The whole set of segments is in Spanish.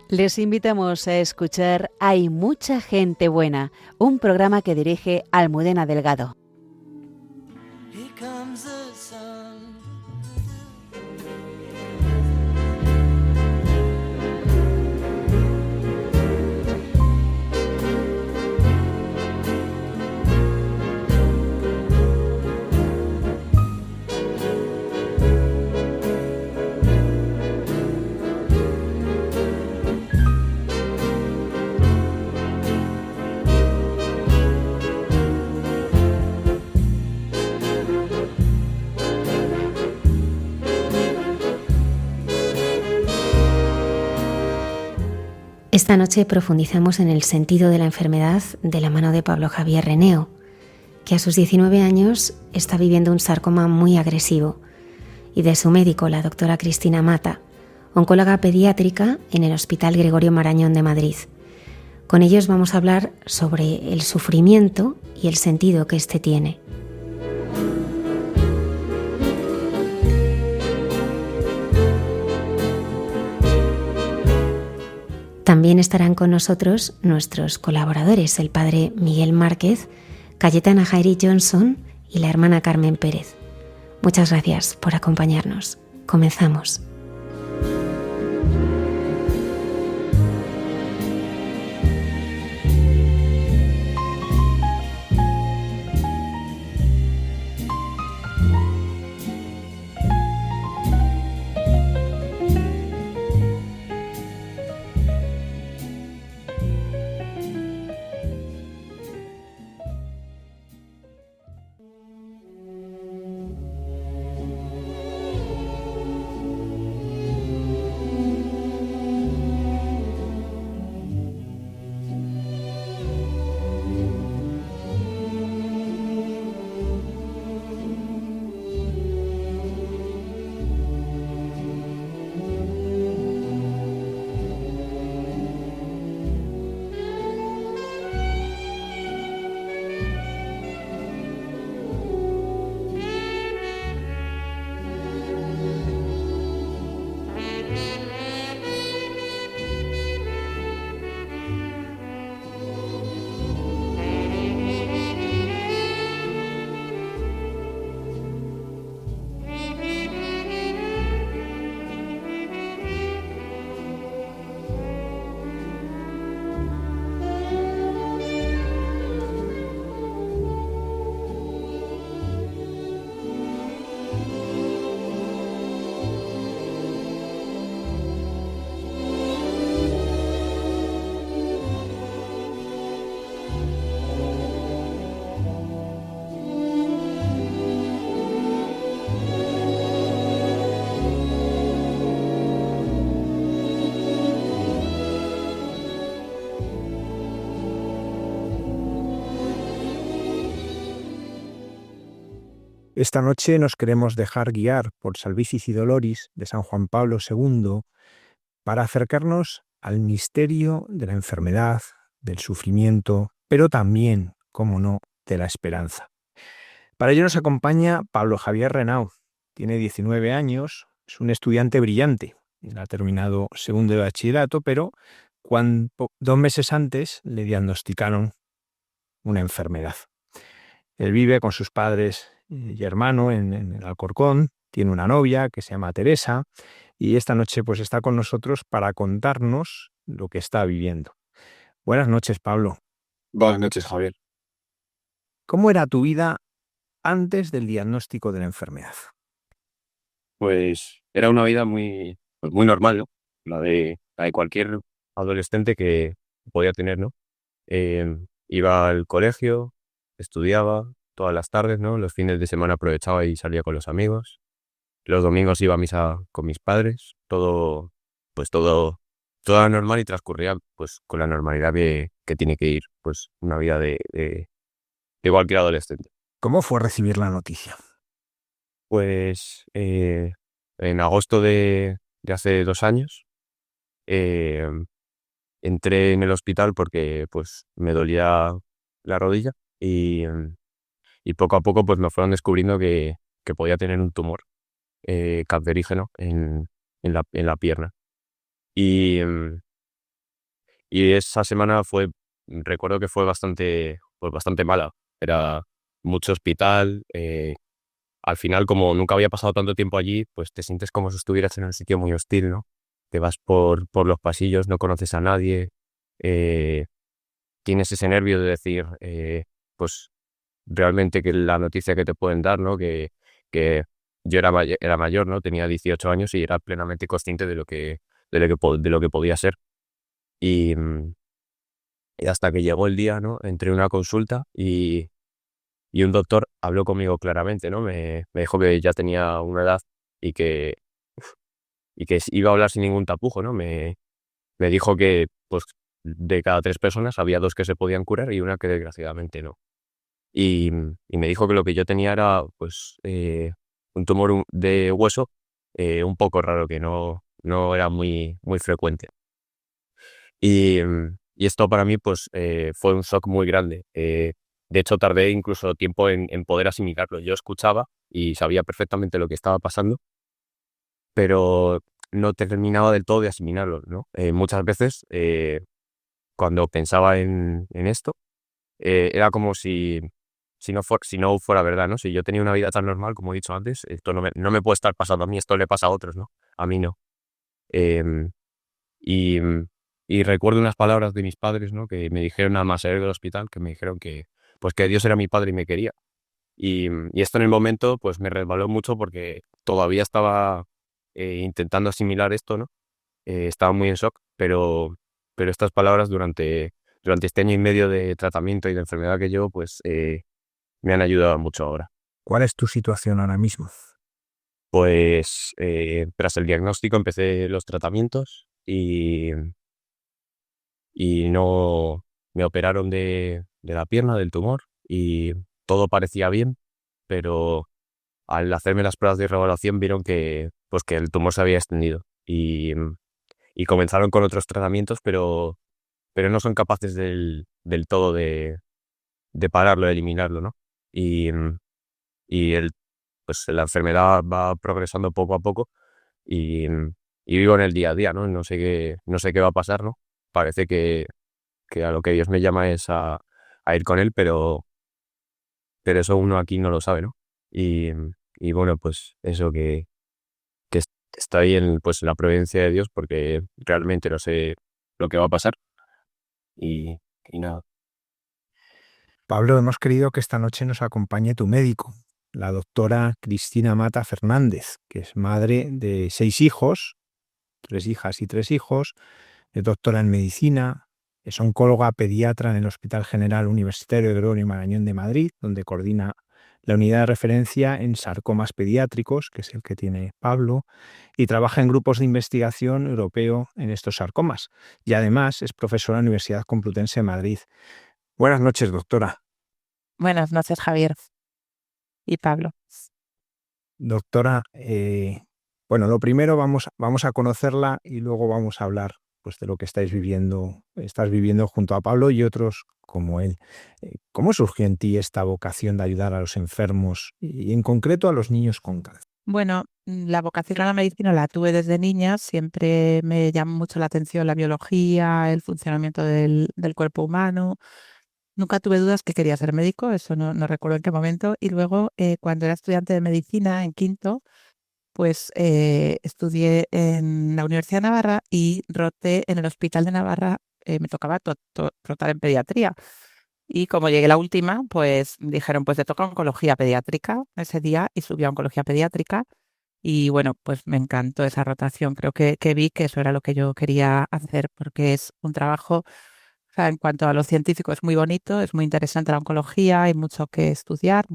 Les invitamos a escuchar Hay mucha gente buena, un programa que dirige Almudena Delgado. Here comes the sun. Esta noche profundizamos en el sentido de la enfermedad de la mano de Pablo Javier Reneo, que a sus 19 años está viviendo un sarcoma muy agresivo, y de su médico, la doctora Cristina Mata, oncóloga pediátrica en el Hospital Gregorio Marañón de Madrid. Con ellos vamos a hablar sobre el sufrimiento y el sentido que éste tiene. También estarán con nosotros nuestros colaboradores, el padre Miguel Márquez, Cayetana Jairi Johnson y la hermana Carmen Pérez. Muchas gracias por acompañarnos. Comenzamos. Esta noche nos queremos dejar guiar por Salvifici Doloris de San Juan Pablo II para acercarnos al misterio de la enfermedad, del sufrimiento, pero también, cómo no, de la esperanza. Para ello nos acompaña Pablo Javier Renau. Tiene 19 años, es un estudiante brillante. Él ha terminado segundo de bachillerato, pero 2 meses antes le diagnosticaron una enfermedad. Él vive con sus padres y hermano en el Alcorcón, tiene una novia que se llama Teresa y esta noche pues está con nosotros para contarnos lo que está viviendo. Buenas noches, Pablo. Buenas noches, Javier. ¿Cómo era tu vida antes del diagnóstico de la enfermedad? Pues era una vida muy normal, ¿no? La de cualquier adolescente que podía tener, ¿no? Iba al colegio, estudiaba todas las tardes, ¿no? Los fines de semana aprovechaba y salía con los amigos. Los domingos iba a misa con mis padres. Todo normal y transcurría pues con la normalidad que tiene que ir pues una vida de cualquier adolescente. ¿Cómo fue recibir la noticia? Pues en agosto de hace 2 años entré en el hospital porque pues me dolía la rodilla y poco a poco pues me fueron descubriendo que podía tener un tumor cancerígeno en la pierna. Y Y esa semana recuerdo que fue pues bastante mala. Era mucho hospital. Al final, como nunca había pasado tanto tiempo allí, pues te sientes como si estuvieras en un sitio muy hostil, ¿no? Te vas por los pasillos, no conoces a nadie, eh, tienes ese nervio de decir, pues realmente que la noticia que te pueden dar, ¿no? Que yo era mayor, ¿no? Tenía 18 años y era plenamente consciente de lo que podía ser. Y, y hasta que llegó el día, ¿no? Entré en una consulta y un doctor habló conmigo claramente, ¿no? Me dijo que ya tenía una edad y que iba a hablar sin ningún tapujo, ¿no? Me dijo que, pues, de cada 3 personas había 2 que se podían curar y una que desgraciadamente no. Y me dijo que lo que yo tenía era, pues, un tumor de hueso un poco raro, que no era muy frecuente. Y esto para mí, pues, fue un shock muy grande. De hecho, tardé incluso tiempo en poder asimilarlo. Yo escuchaba y sabía perfectamente lo que estaba pasando, pero no terminaba del todo de asimilarlo, ¿no? Muchas veces, cuando pensaba en esto, era como si no fuera verdad, ¿no? Si yo tenía una vida tan normal, como he dicho antes, esto no me puede estar pasando a mí, esto le pasa a otros, ¿no? A mí no. Em, y, y recuerdo unas palabras de mis padres, ¿no? Que me dijeron nada más salir del hospital, que me dijeron pues que Dios era mi padre y me quería. Y esto en el momento, pues me resbaló mucho porque todavía estaba intentando asimilar esto, ¿no? Estaba muy en shock, pero estas palabras durante este año y medio de tratamiento y de enfermedad que llevo, pues me han ayudado mucho ahora. ¿Cuál es tu situación ahora mismo? Pues tras el diagnóstico empecé los tratamientos y no me operaron de la pierna, del tumor, y todo parecía bien, pero al hacerme las pruebas de reevaluación vieron pues que el tumor se había extendido y comenzaron con otros tratamientos, pero no son capaces del todo de pararlo, de eliminarlo, ¿no? Y, y pues la enfermedad va progresando poco a poco y, y vivo en el día a día, ¿no? No sé qué va a pasar, ¿no? Parece que a lo que Dios me llama es a ir con él, pero eso uno aquí no lo sabe, ¿no? Y bueno, pues eso que está ahí pues, en la providencia de Dios porque realmente no sé lo que va a pasar y nada. Pablo, hemos querido que esta noche nos acompañe tu médico, la doctora Cristina Mata Fernández, que es madre de 6 hijos, 3 hijas y 3 hijos, es doctora en medicina, es oncóloga pediatra en el Hospital General Universitario de Gregorio Marañón de Madrid, donde coordina la unidad de referencia en sarcomas pediátricos, que es el que tiene Pablo, y trabaja en grupos de investigación europeo en estos sarcomas. Y además es profesora en la Universidad Complutense de Madrid. Buenas noches, doctora. Buenas noches, Javier y Pablo. Doctora, bueno, lo primero vamos a conocerla y luego vamos a hablar pues, de lo que estás viviendo junto a Pablo y otros como él. ¿Cómo surgió en ti esta vocación de ayudar a los enfermos y en concreto a los niños con cáncer? Bueno, la vocación a la medicina la tuve desde niña, siempre me llamó mucho la atención la biología, el funcionamiento del cuerpo humano. Nunca tuve dudas que quería ser médico, eso no recuerdo en qué momento. Y luego, cuando era estudiante de medicina en quinto, pues estudié en la Universidad de Navarra y roté en el Hospital de Navarra, me tocaba rotar en pediatría. Y como llegué la última, pues dijeron, pues te toca oncología pediátrica ese día y subí a oncología pediátrica. Y bueno, pues me encantó esa rotación. Creo que vi que eso era lo que yo quería hacer porque es un trabajo, o sea, en cuanto a lo científico es muy bonito, es muy interesante la oncología, hay mucho que estudiar,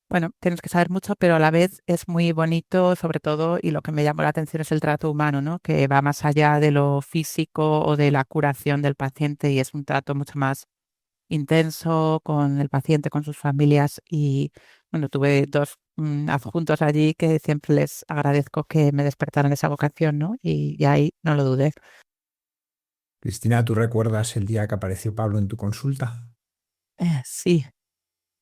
bueno, tienes que saber mucho, pero a la vez es muy bonito, sobre todo, y lo que me llamó la atención es el trato humano, ¿no? Que va más allá de lo físico o de la curación del paciente y es un trato mucho más intenso con el paciente, con sus familias y bueno, tuve 2 adjuntos allí que siempre les agradezco que me despertaran esa vocación, ¿no? Y ahí no lo dudé. Cristina, ¿tú recuerdas el día que apareció Pablo en tu consulta? Sí,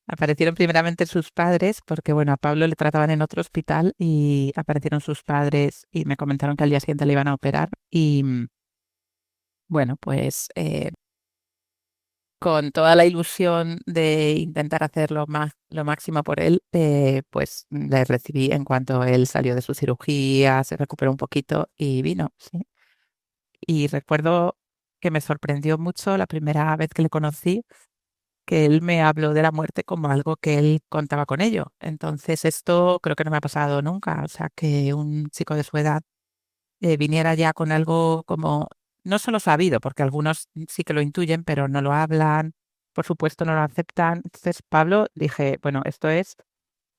aparecieron primeramente sus padres porque, bueno, a Pablo le trataban en otro hospital y aparecieron sus padres y me comentaron que al día siguiente le iban a operar Bueno, pues con toda la ilusión de intentar hacer lo máximo por él, pues le recibí en cuanto él salió de su cirugía, se recuperó un poquito y vino, sí. Y recuerdo que me sorprendió mucho la primera vez que le conocí, que él me habló de la muerte como algo que él contaba con ello. Entonces esto creo que no me ha pasado nunca, o sea, que un chico de su edad viniera ya con algo como, no solo sabido, porque algunos sí que lo intuyen, pero no lo hablan, por supuesto no lo aceptan. Entonces, Pablo, dije, bueno, esto es,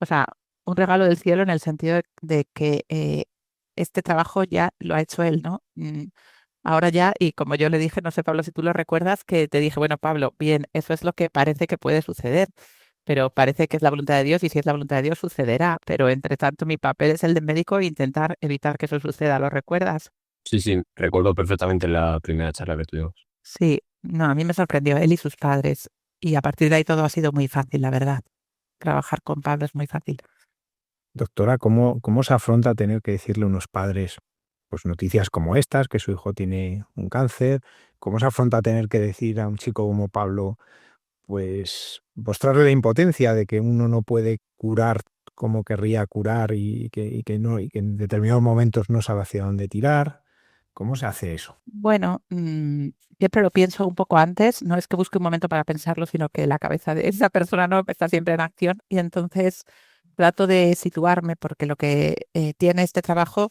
o sea, un regalo del cielo en el sentido de que este trabajo ya lo ha hecho él, ¿no? Ahora ya, y como yo le dije, no sé, Pablo, si tú lo recuerdas, que te dije, bueno, Pablo, bien, eso es lo que parece que puede suceder, pero parece que es la voluntad de Dios y si es la voluntad de Dios sucederá, pero entre tanto mi papel es el de médico e intentar evitar que eso suceda, ¿lo recuerdas? Sí, sí, recuerdo perfectamente la primera charla que tuvimos. Sí, no, a mí me sorprendió él y sus padres y a partir de ahí todo ha sido muy fácil, la verdad. Trabajar con Pablo es muy fácil. Doctora, ¿cómo se afronta tener que decirle a unos padres pues noticias como estas, que su hijo tiene un cáncer? ¿Cómo se afronta tener que decir a un chico como Pablo, pues mostrarle la impotencia de que uno no puede curar como querría curar y que no, y que en determinados momentos no sabe hacia dónde tirar? ¿Cómo se hace eso? Bueno, siempre lo pienso un poco antes, no es que busque un momento para pensarlo, sino que la cabeza de esa persona no está siempre en acción y entonces trato de situarme porque lo que tiene este trabajo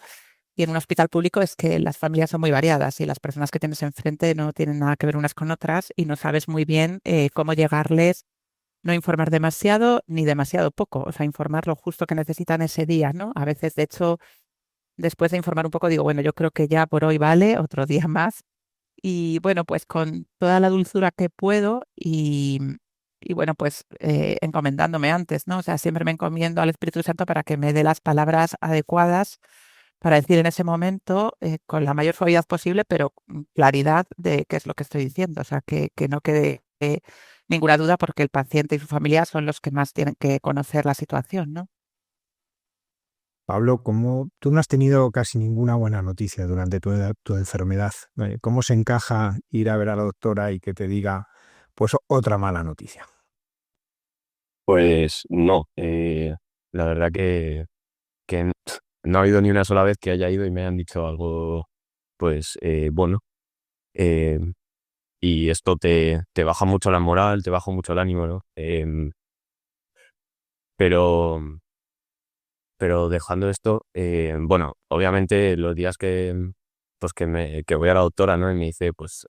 y en un hospital público es que las familias son muy variadas y las personas que tienes enfrente no tienen nada que ver unas con otras y no sabes muy bien cómo llegarles, no informar demasiado ni demasiado poco, o sea, informar lo justo que necesitan ese día, ¿no? A veces, de hecho, después de informar un poco, digo, bueno, yo creo que ya por hoy vale, otro día más. Y bueno, pues con toda la dulzura que puedo y bueno, pues encomendándome antes, ¿no? O sea, siempre me encomiendo al Espíritu Santo para que me dé las palabras adecuadas para decir en ese momento con la mayor suavidad posible, pero con claridad de qué es lo que estoy diciendo. O sea, que no quede ninguna duda porque el paciente y su familia son los que más tienen que conocer la situación, ¿no? Pablo, ¿cómo tú no has tenido casi ninguna buena noticia durante tu enfermedad? ¿Cómo se encaja ir a ver a la doctora y que te diga, pues otra mala noticia? Pues no, la verdad que no ha habido ni una sola vez que haya ido y me hayan dicho algo, pues bueno. eh, y esto te baja mucho la moral, te baja mucho el ánimo, ¿no? Pero, pero dejando esto, bueno, obviamente los días pues que voy a la doctora, ¿no? Y me dice, pues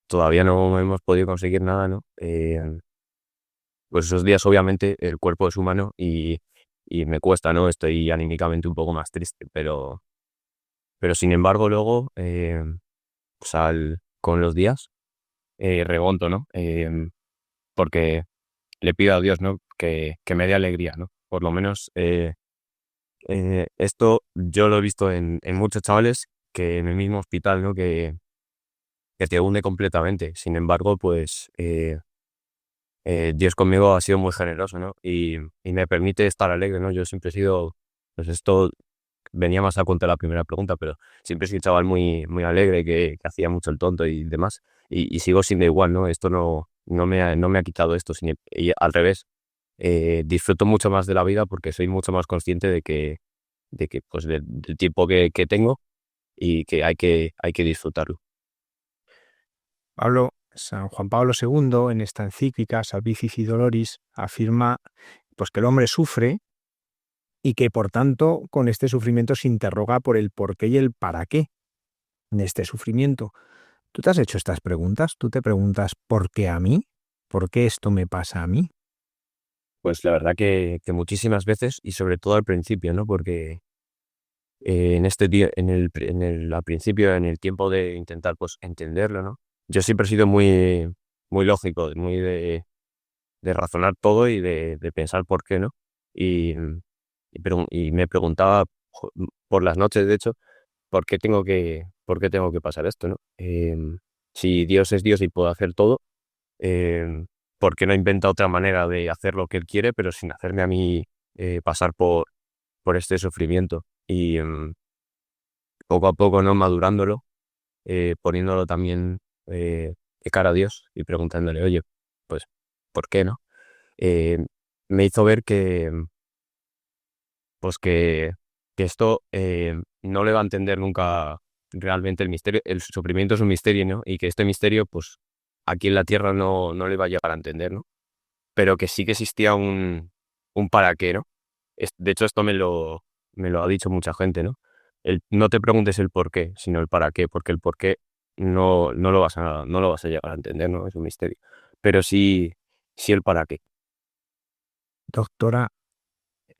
todavía no hemos podido conseguir nada, ¿no? Pues esos días obviamente el cuerpo es humano y me cuesta, ¿no? Estoy anímicamente un poco más triste, pero sin embargo luego, pues con los días, remonto, ¿no? Porque le pido a Dios, ¿no? Que me dé alegría, ¿no? Por lo menos esto yo lo he visto en muchos chavales que en el mismo hospital, ¿no? Que te hunde completamente. Sin embargo, pues Dios conmigo ha sido muy generoso, ¿no? Y me permite estar alegre, ¿no? Yo siempre he sido, pues esto venía más a cuenta de la primera pregunta, pero siempre he sido un chaval muy, muy alegre, que hacía mucho el tonto y demás. Y sigo siendo igual, ¿no? Esto no me ha quitado esto, y al revés. Disfruto mucho más de la vida porque soy mucho más consciente de que pues del tiempo que tengo y que hay que disfrutarlo. Pablo, San Juan Pablo II, en esta encíclica Salvifici Doloris, afirma pues, que el hombre sufre y que, por tanto, con este sufrimiento se interroga por el por qué y el para qué de este sufrimiento. ¿Tú te has hecho estas preguntas? ¿Tú te preguntas por qué a mí? ¿Por qué esto me pasa a mí? Pues la verdad que muchísimas veces y sobre todo al principio, ¿no? Porque en este día, al principio, en el tiempo de intentar pues entenderlo, ¿no? Yo siempre he sido muy, muy lógico, muy de razonar todo y de pensar por qué, ¿no? Y, y me preguntaba por las noches, de hecho, por qué tengo que pasar esto, ¿no? Si Dios es Dios y puede hacer todo, ¿por qué no inventa otra manera de hacer lo que Él quiere, pero sin hacerme a mí pasar por este sufrimiento? Y poco a poco, ¿no? Madurándolo, poniéndolo también de cara a Dios y preguntándole, oye, pues, ¿por qué no? Me hizo ver pues que esto no le va a entender nunca realmente el misterio. El sufrimiento es un misterio, ¿no? Y que este misterio, pues, aquí en la tierra no le va a llegar a entender, ¿no? Pero que sí que existía un para qué, ¿no? De hecho, esto me lo ha dicho mucha gente, ¿no? No te preguntes el por qué, sino el para qué, porque el por qué no lo vas a llegar a entender, ¿no? Es un misterio. Pero sí el para qué. Doctora,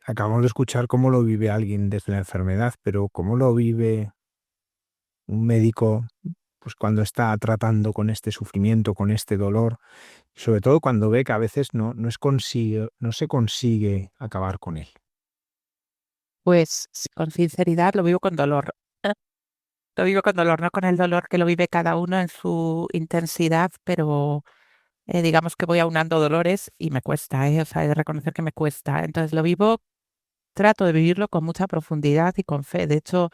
acabamos de escuchar cómo lo vive alguien desde la enfermedad, pero ¿cómo lo vive un médico pues cuando está tratando con este sufrimiento, con este dolor, sobre todo cuando ve que a veces no se consigue acabar con él? Pues con sinceridad lo vivo con dolor. Lo vivo con dolor, no con el dolor que lo vive cada uno en su intensidad, pero digamos que voy aunando dolores y me cuesta, o sea, he de reconocer que me cuesta. Entonces lo vivo, trato de vivirlo con mucha profundidad y con fe. De hecho,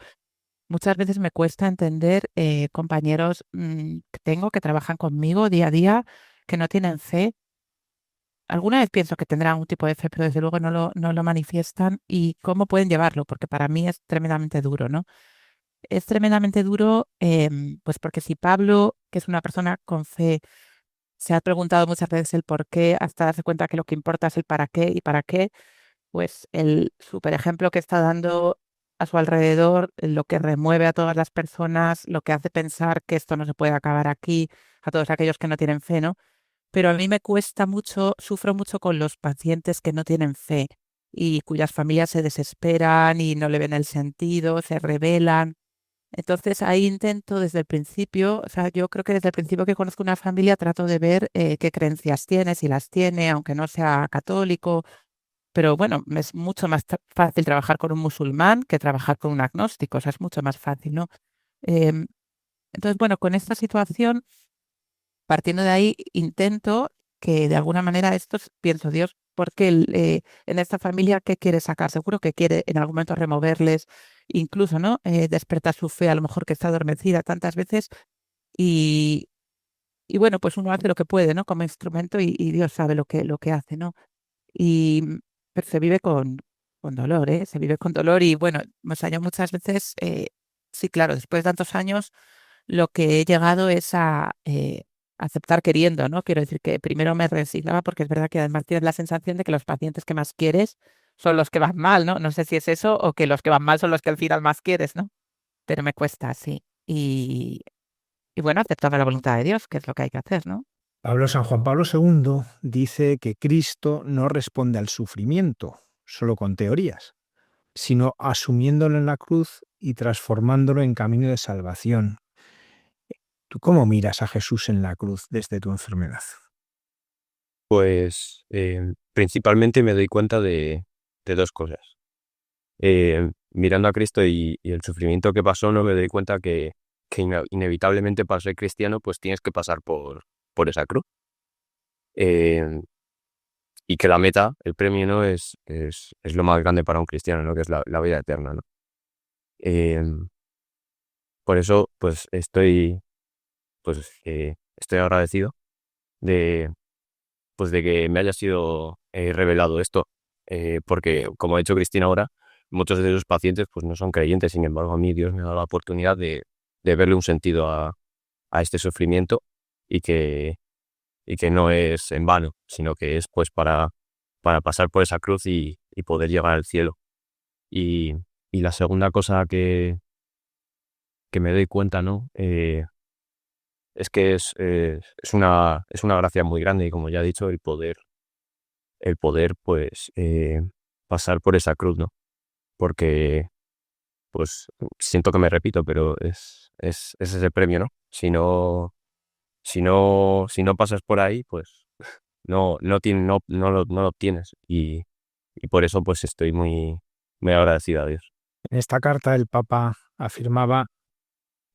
muchas veces me cuesta entender compañeros que tengo que trabajan conmigo día a día que no tienen fe. Alguna vez pienso que tendrán un tipo de fe, pero desde luego no lo manifiestan y cómo pueden llevarlo, porque para mí es tremendamente duro, ¿no? Es tremendamente duro, pues porque si Pablo, que es una persona con fe, se ha preguntado muchas veces el por qué, hasta darse cuenta que lo que importa es el para qué y para qué, pues el super ejemplo que está dando a su alrededor, lo que remueve a todas las personas, lo que hace pensar que esto no se puede acabar aquí, a todos aquellos que no tienen fe, ¿no? Pero a mí me cuesta mucho, sufro mucho con los pacientes que no tienen fe y cuyas familias se desesperan y no le ven el sentido, se rebelan. Entonces ahí intento desde el principio, o sea, yo creo que desde el principio que conozco una familia trato de ver qué creencias tiene, si las tiene, aunque no sea católico, pero bueno, me es mucho más fácil trabajar con un musulmán que trabajar con un agnóstico, o sea, es mucho más fácil, ¿no? Em, entonces, bueno, con esta situación, partiendo de ahí, intento que de alguna manera estos, pienso, Dios, porque en esta familia, ¿qué quiere sacar? Seguro que quiere en algún momento removerles, incluso, ¿no? Despertar su fe, a lo mejor que está adormecida tantas veces, y, y bueno, pues uno hace lo que puede, ¿no? Como instrumento y Dios sabe lo que hace, ¿no? Y pero se vive con dolor, ¿eh? Se vive con dolor y bueno, o sea, yo muchas veces, sí, claro, después de tantos años, lo que he llegado es a aceptar queriendo, ¿no? Quiero decir que primero me resignaba porque es verdad que además tienes la sensación de que los pacientes que más quieres son los que van mal, ¿no? No sé si es eso o que los que van mal son los que al final más quieres, ¿no? Pero me cuesta, sí. Y bueno, aceptar la voluntad de Dios, que es lo que hay que hacer, ¿no? San Juan Pablo II dice que Cristo no responde al sufrimiento solo con teorías, sino asumiéndolo en la cruz y transformándolo en camino de salvación. ¿Tú cómo miras a Jesús en la cruz desde tu enfermedad? Pues principalmente me doy cuenta de dos cosas. Mirando a Cristo y el sufrimiento que pasó, no me doy cuenta que inevitablemente para ser cristiano, pues tienes que pasar por esa cruz. Eh, y que la meta, el premio, ¿no? Es lo más grande para un cristiano, ¿no? Que es la vida eterna, ¿no? Eh, por eso, estoy agradecido de, pues, de que me haya sido revelado esto. Porque, como ha dicho Cristina ahora, muchos de esos pacientes pues, no son creyentes. Sin embargo, a mí Dios me ha dado la oportunidad de verle un sentido a este sufrimiento y que no es en vano, sino que es pues para pasar por esa cruz y poder llegar al cielo. Y, y la segunda cosa que me doy cuenta, ¿no? Es que es una gracia muy grande y como ya he dicho, el poder pues pasar por esa cruz, ¿no? Porque pues siento que me repito, pero es ese premio, ¿no? Si no pasas por ahí, pues no lo obtienes. Y por eso pues estoy muy agradecido a Dios. En esta carta el Papa afirmaba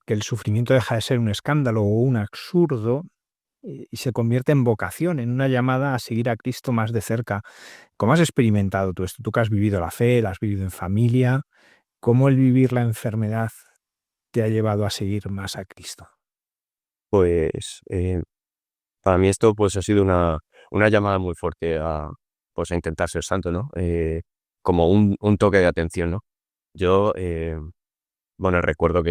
que el sufrimiento deja de ser un escándalo o un absurdo y se convierte en vocación, en una llamada a seguir a Cristo más de cerca. ¿Cómo has experimentado tú esto? Tú que has vivido la fe, la has vivido en familia, ¿cómo el vivir la enfermedad te ha llevado a seguir más a Cristo? Pues para mí esto pues ha sido una llamada muy fuerte pues a intentar ser santo, ¿no? Como un toque de atención, ¿no? Yo, bueno, recuerdo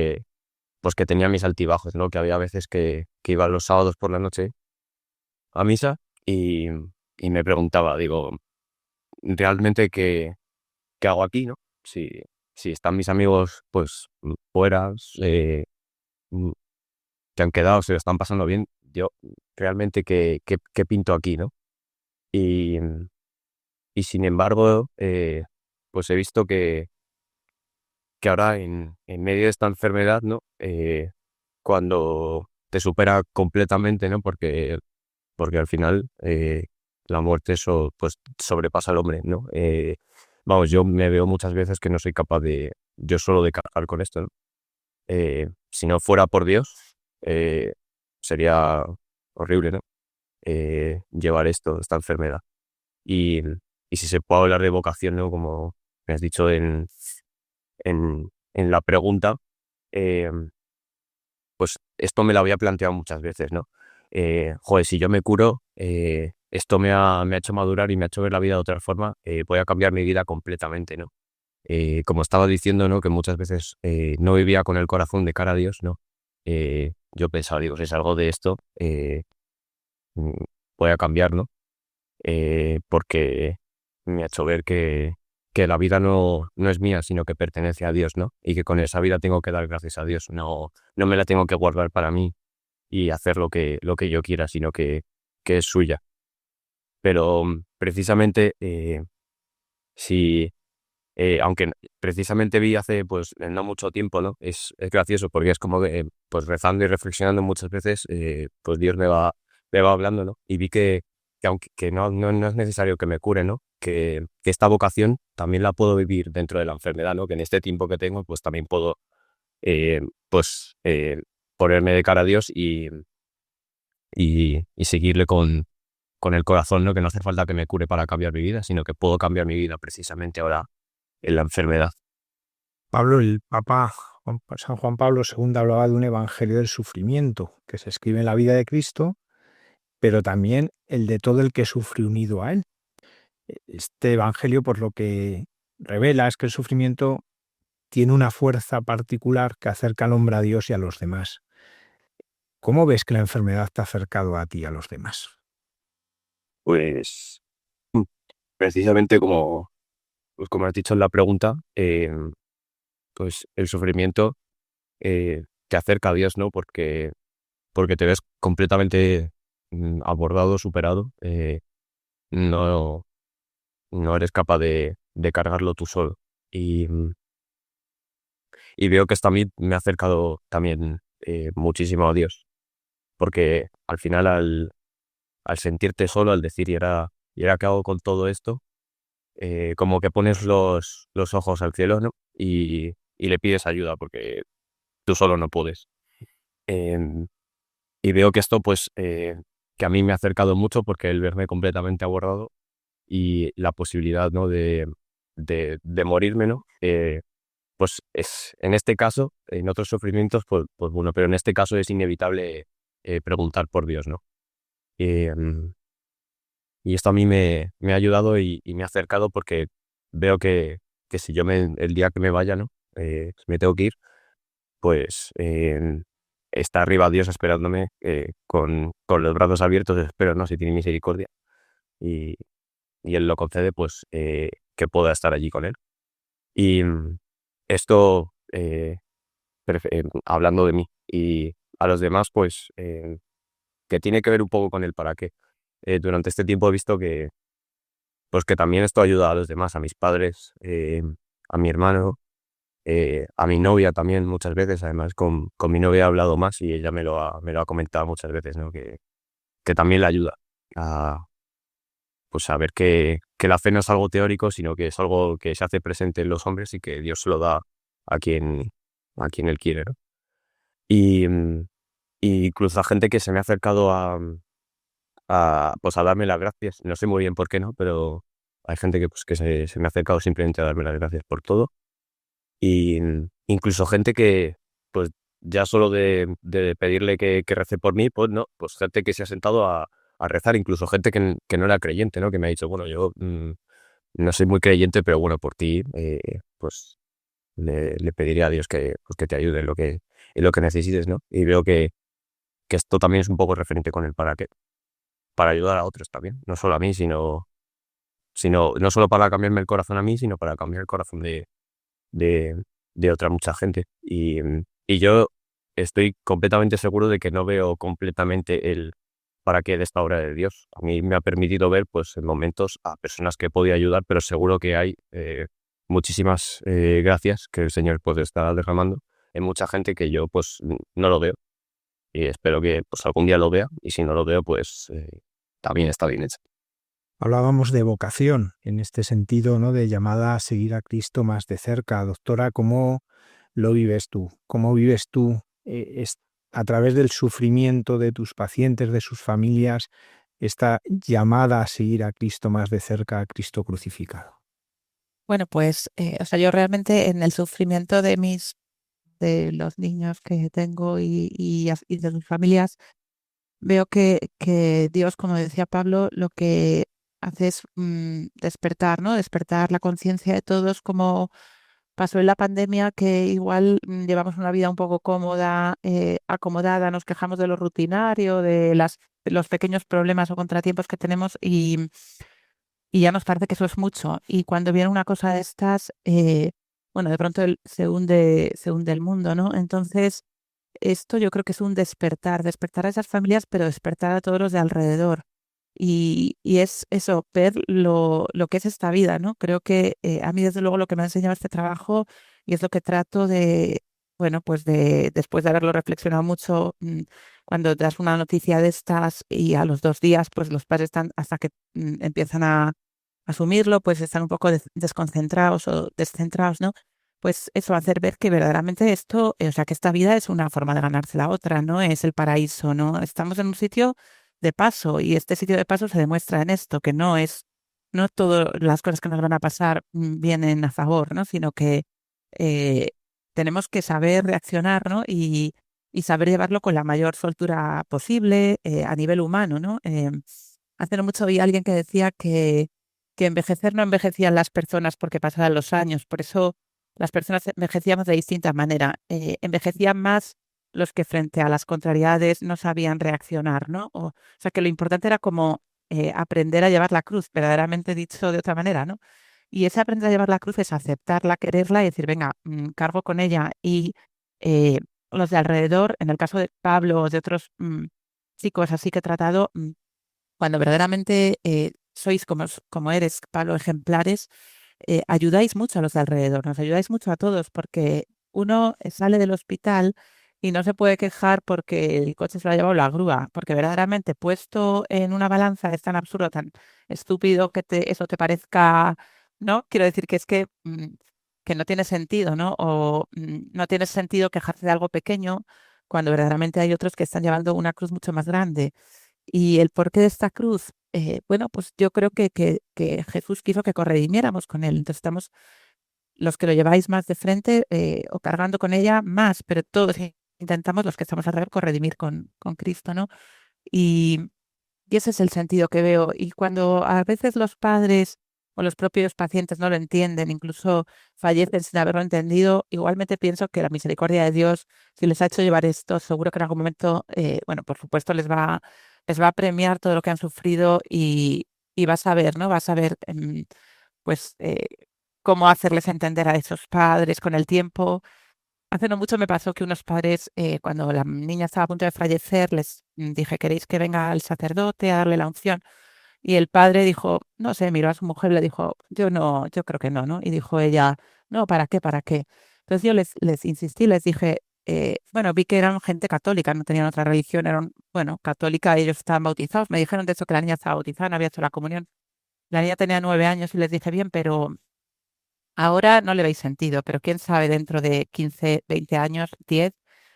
pues que tenía mis altibajos, ¿no? Que había veces que iba los sábados por la noche a misa y me preguntaba, digo, ¿realmente qué hago aquí, no? Si están mis amigos, pues, fuera, mm, que han quedado, se lo están pasando bien, yo realmente qué pinto aquí, ¿no? Y, y sin embargo, pues he visto que ahora en medio de esta enfermedad, ¿no? Cuando te supera completamente, ¿no? Porque al final la muerte pues sobrepasa al hombre, ¿no? Vamos, yo me veo muchas veces que no soy capaz yo solo de cargar con esto, ¿no? Si no fuera por Dios, sería horrible, ¿no? Llevar esta enfermedad. Y, y si se puede hablar de vocación, ¿no? Como me has dicho en la pregunta, eh, pues esto me lo había planteado muchas veces, ¿no? Joder, si yo me curo, esto me ha hecho madurar y me ha hecho ver la vida de otra forma, voy a cambiar mi vida completamente, ¿no? Como estaba diciendo, ¿no? Que muchas veces no vivía con el corazón de cara a Dios, ¿no? Yo pensaba, digo, si salgo de esto, mm, voy a cambiar, ¿no? Porque me ha hecho ver que la vida no es mía, sino que pertenece a Dios, ¿no? Y que con esa vida tengo que dar gracias a Dios, no me la tengo que guardar para mí y hacer lo que yo quiera, sino que es suya. Pero precisamente, si, aunque precisamente vi hace pues no mucho tiempo, ¿no? Es gracioso porque es como que pues rezando y reflexionando muchas veces, pues Dios me va hablando, ¿no? Y vi que aunque que no es necesario que me cure, ¿no? Que esta vocación también la puedo vivir dentro de la enfermedad, ¿no? Que en este tiempo que tengo, pues también puedo, eh, pues, ponerme de cara a Dios y seguirle con el corazón, ¿no? Que no hace falta que me cure para cambiar mi vida, sino que puedo cambiar mi vida precisamente ahora en la enfermedad. Pablo, el Papa San Juan Pablo II hablaba de un evangelio del sufrimiento que se escribe en la vida de Cristo, pero también el de todo el que sufre unido a él. Este evangelio, por lo que revela, es que el sufrimiento tiene una fuerza particular que acerca al hombre a Dios y a los demás. ¿Cómo ves que la enfermedad te ha acercado a ti y a los demás? Pues precisamente pues como has dicho en la pregunta, pues el sufrimiento te acerca a Dios, ¿no? Porque te ves completamente abordado, superado, no, no eres capaz de cargarlo tú solo. Y veo que esto a mí me ha acercado también muchísimo a Dios, porque al final al sentirte solo, al decir, ¿y ahora qué hago con todo esto? Como que pones los ojos al cielo, ¿no? Y le pides ayuda, porque tú solo no puedes. Em, y veo que esto, pues, que a mí me ha acercado mucho porque el verme completamente abordado y la posibilidad, ¿no? de morirme, ¿no? Pues en este caso, en otros sufrimientos, pues bueno, pero en este caso es inevitable preguntar por Dios, ¿no? Y esto a mí me ha ayudado y me ha acercado porque veo que si yo el día que me vaya, ¿no? Me tengo que ir, pues está arriba Dios esperándome con los brazos abiertos, espero, ¿no? Si tiene misericordia. Y, y Él lo concede, pues que pueda estar allí con Él. Y esto hablando de mí. Y a los demás, pues que tiene que ver un poco con el para qué. Durante este tiempo he visto pues que también esto ayuda a los demás, a mis padres, a mi hermano, a mi novia también muchas veces. Además, con mi novia he hablado más y ella me lo ha comentado muchas veces, ¿no? Que también le ayuda pues a ver que la fe no es algo teórico, sino que es algo que se hace presente en los hombres y que Dios se lo da a quien Él quiere, ¿no? Y, y incluso a gente que se me ha acercado pues a darme las gracias. No sé muy bien por qué, ¿no? Pero hay gente pues, que se me ha acercado simplemente a darme las gracias por todo. Y incluso gente que, pues ya solo de pedirle que rece por mí, pues no, pues gente que se ha sentado a rezar, incluso gente que no era creyente, ¿no? Que me ha dicho, bueno, yo no soy muy creyente, pero bueno, por ti, pues le pediré a Dios pues, que te ayude en lo que necesites, ¿no? Y veo que esto también es un poco referente con el para qué, para ayudar a otros también, no solo a mí, no solo para cambiarme el corazón a mí, sino para cambiar el corazón de, de otra mucha gente. Y yo estoy completamente seguro de que no veo completamente el para qué de esta obra de Dios. A mí me ha permitido ver, pues, en momentos a personas que he podido ayudar, pero seguro que hay muchísimas gracias que el Señor puede estar derramando en mucha gente que yo, pues, no lo veo. Y espero que, pues, algún día lo vea. Y si no lo veo, pues, también está bien hecho. Hablábamos de vocación en este sentido, ¿no? De llamada a seguir a Cristo más de cerca. Doctora, ¿cómo lo vives tú? ¿Cómo vives tú a través del sufrimiento de tus pacientes, de sus familias, esta llamada a seguir a Cristo más de cerca, a Cristo crucificado? Bueno, pues, o sea, yo realmente en el sufrimiento de los niños que tengo y de sus familias, veo que Dios, como decía Pablo, lo que hace es despertar, ¿no? Despertar la conciencia de todos, como pasó en la pandemia, que igual llevamos una vida un poco cómoda, acomodada, nos quejamos de lo rutinario, de los pequeños problemas o contratiempos que tenemos y ya nos parece que eso es mucho. Y cuando viene una cosa de estas, bueno, de pronto se hunde el mundo, ¿no? Entonces, esto yo creo que es un despertar a esas familias, pero despertar a todos los de alrededor. Y es eso, ver lo que es esta vida, ¿no? Creo que a mí, desde luego, lo que me ha enseñado este trabajo, y es lo que trato de, bueno, pues después de haberlo reflexionado mucho, cuando das una noticia de estas y a los 2 días, pues los padres están hasta que empiezan a asumirlo, pues están un poco desconcentrados o descentrados, ¿no? Pues eso, hacer ver que verdaderamente esto, o sea, que esta vida es una forma de ganarse la otra, no es el paraíso, ¿no? Estamos en un sitio de paso y este sitio de paso se demuestra en esto, que no todas las cosas que nos van a pasar vienen a favor, ¿no? Sino que eh, tenemos que saber reaccionar, ¿no? Y saber llevarlo con la mayor soltura posible a nivel humano, ¿no? Hace no mucho vi a alguien que decía que envejecer no envejecían las personas porque pasaran los años, por eso las personas envejecíamos de distinta manera. Envejecían más los que frente a las contrariedades no sabían reaccionar, ¿no? O sea, que lo importante era como aprender a llevar la cruz, verdaderamente dicho de otra manera, ¿no? Y ese aprender a llevar la cruz es aceptarla, quererla y decir, venga, cargo con ella. Y los de alrededor, en el caso de Pablo o de otros chicos así que he tratado, cuando verdaderamente sois como eres, Pablo, ejemplares, ayudáis mucho a los de alrededor, nos ayudáis mucho a todos, porque uno sale del hospital y no se puede quejar porque el coche se lo ha llevado la grúa, porque verdaderamente puesto en una balanza es tan absurdo, tan estúpido que eso te parezca, ¿no? Quiero decir que es que no tiene sentido, ¿no? O no tiene sentido quejarse de algo pequeño cuando verdaderamente hay otros que están llevando una cruz mucho más grande. Y el porqué de esta cruz, bueno, pues yo creo que Jesús quiso que corredimiéramos con él. Entonces estamos los que lo lleváis más de frente o cargando con ella más, pero todos intentamos los que estamos alrededor corredimir con Cristo, ¿no? Y, y ese es el sentido que veo. Y cuando a veces los padres o los propios pacientes no lo entienden, incluso fallecen sin haberlo entendido, igualmente pienso que la misericordia de Dios, si les ha hecho llevar esto, seguro que en algún momento, bueno, por supuesto les va a premiar todo lo que han sufrido y va a saber, ¿no? Va a saber, pues, cómo hacerles entender a esos padres con el tiempo. Hace no mucho me pasó que unos padres, cuando la niña estaba a punto de fallecer, les dije, ¿queréis que venga el sacerdote a darle la unción? Y el padre dijo, no sé, miró a su mujer y le dijo, yo no, yo creo que no, ¿no? Y dijo ella, no, ¿para qué? ¿Para qué? Entonces yo les insistí, les dije, bueno, vi que eran gente católica, no tenían otra religión, eran, bueno, católica, ellos estaban bautizados. Me dijeron de hecho que la niña estaba bautizada, no había hecho la comunión. La niña tenía 9 años y les dije, bien, pero ahora no le veis sentido, pero quién sabe dentro de 15, 20 años, 10,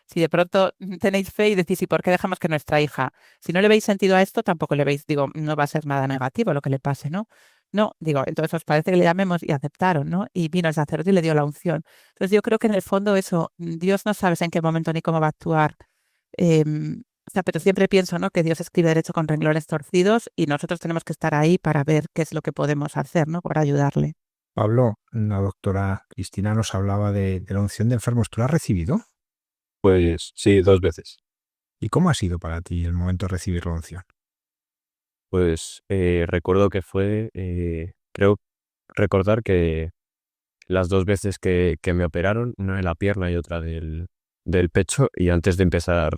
si de pronto tenéis fe y decís, ¿y por qué dejamos que nuestra hija? Si no le veis sentido a esto, tampoco le veis, digo, no va a ser nada negativo lo que le pase, ¿no? No, digo, entonces os parece que le llamemos y aceptaron, ¿no? Y vino el sacerdote y le dio la unción. Entonces yo creo que en el fondo eso, Dios no sabes en qué momento ni cómo va a actuar. O sea, pero siempre pienso, ¿no? Que Dios escribe derecho con renglones torcidos y nosotros tenemos que estar ahí para ver qué es lo que podemos hacer, ¿no? Por ayudarle. Pablo, la doctora Cristina nos hablaba de la unción de enfermos. ¿Tú la has recibido? Pues sí, 2 veces. ¿Y cómo ha sido para ti el momento de recibir la unción? Pues recuerdo que fue, creo recordar que las 2 veces que me operaron, una de la pierna y otra del pecho, y antes de empezar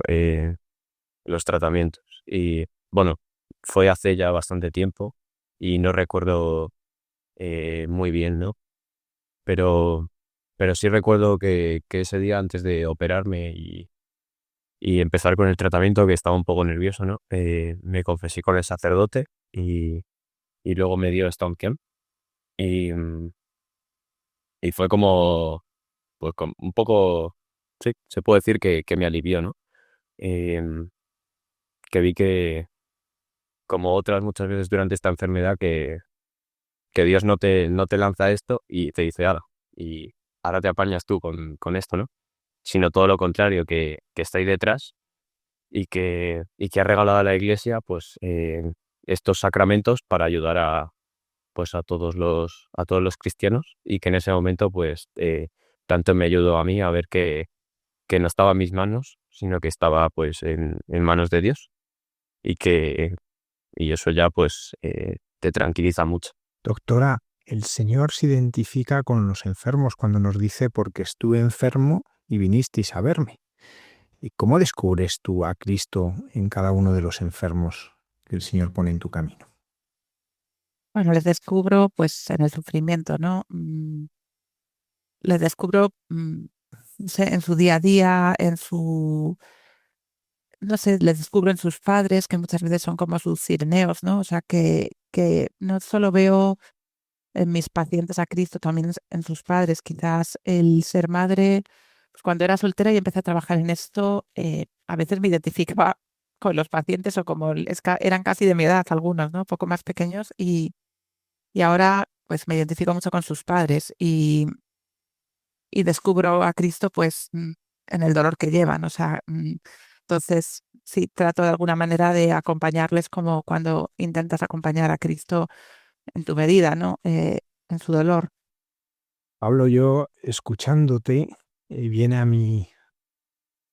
los tratamientos. Y bueno, fue hace ya bastante tiempo y no recuerdo muy bien, ¿no? Pero, pero sí recuerdo que ese día antes de operarme y empezar con el tratamiento, que estaba un poco nervioso, ¿no? Me confesé con el sacerdote y luego me dio Stone Camp y, y fue como, pues un poco, sí, se puede decir que me alivió, ¿no? Em, que vi que, como otras muchas veces durante esta enfermedad, que Dios no te lanza esto y te dice, ahora, y ahora te apañas tú con esto, ¿no? Sino todo lo contrario, que está ahí detrás y que ha regalado a la Iglesia, pues, estos sacramentos para ayudar pues, a todos los cristianos, y que en ese momento, pues, tanto me ayudó a mí a ver que no estaba en mis manos, sino que estaba, pues, en manos de Dios, y eso ya, pues, te tranquiliza mucho. Doctora, el Señor se identifica con los enfermos cuando nos dice porque estuve enfermo y vinisteis a verme. ¿Y cómo descubres tú a Cristo en cada uno de los enfermos que el Señor pone en tu camino? Bueno, les descubro pues en el sufrimiento, ¿no? Les descubro, no sé, en su día a día, no sé, les descubro en sus padres, que muchas veces son como sus cireneos, ¿no? O sea, que no solo veo en mis pacientes a Cristo, también en sus padres. Quizás el ser madre, pues cuando era soltera y empecé a trabajar en esto, a veces me identificaba con los pacientes o como eran casi de mi edad algunos, ¿no? Un poco más pequeños y ahora pues me identifico mucho con sus padres y descubro a Cristo pues en el dolor que llevan, o sea, entonces sí trato de alguna manera de acompañarles como cuando intentas acompañar a Cristo en tu medida, ¿no? En su dolor. Pablo, yo escuchándote, viene a mi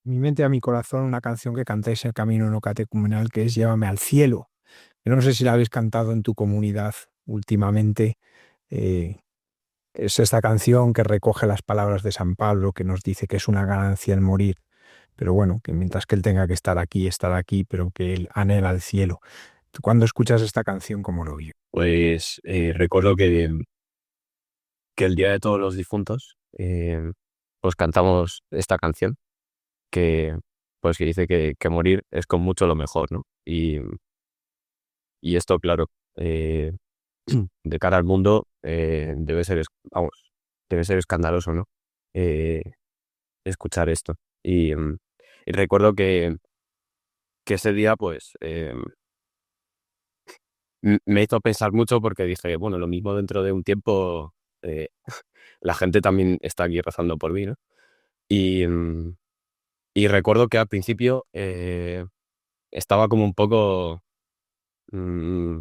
mente, a mi corazón, una canción que cantáis en el Camino No Catecumenal, que es Llévame al cielo. Yo no sé si la habéis cantado en tu comunidad últimamente. eh, es esta canción que recoge las palabras de San Pablo, que nos dice que es una ganancia el morir, pero bueno, que mientras que él tenga que estar aquí, pero que él anhela el cielo. ¿Tú cuando escuchas esta canción, cómo lo vives? Pues recuerdo que el Día de Todos los Difuntos, pues cantamos esta canción que, pues, que dice que morir es con mucho lo mejor, ¿no? Y esto, claro, de cara al mundo, debe ser escandaloso, ¿no? Eh, escuchar esto. Y recuerdo que ese día, pues, me hizo pensar mucho porque dije, bueno, lo mismo dentro de un tiempo, eh, la gente también está aquí rezando por mí, ¿no? Y, y recuerdo que al principio estaba como un poco, mm,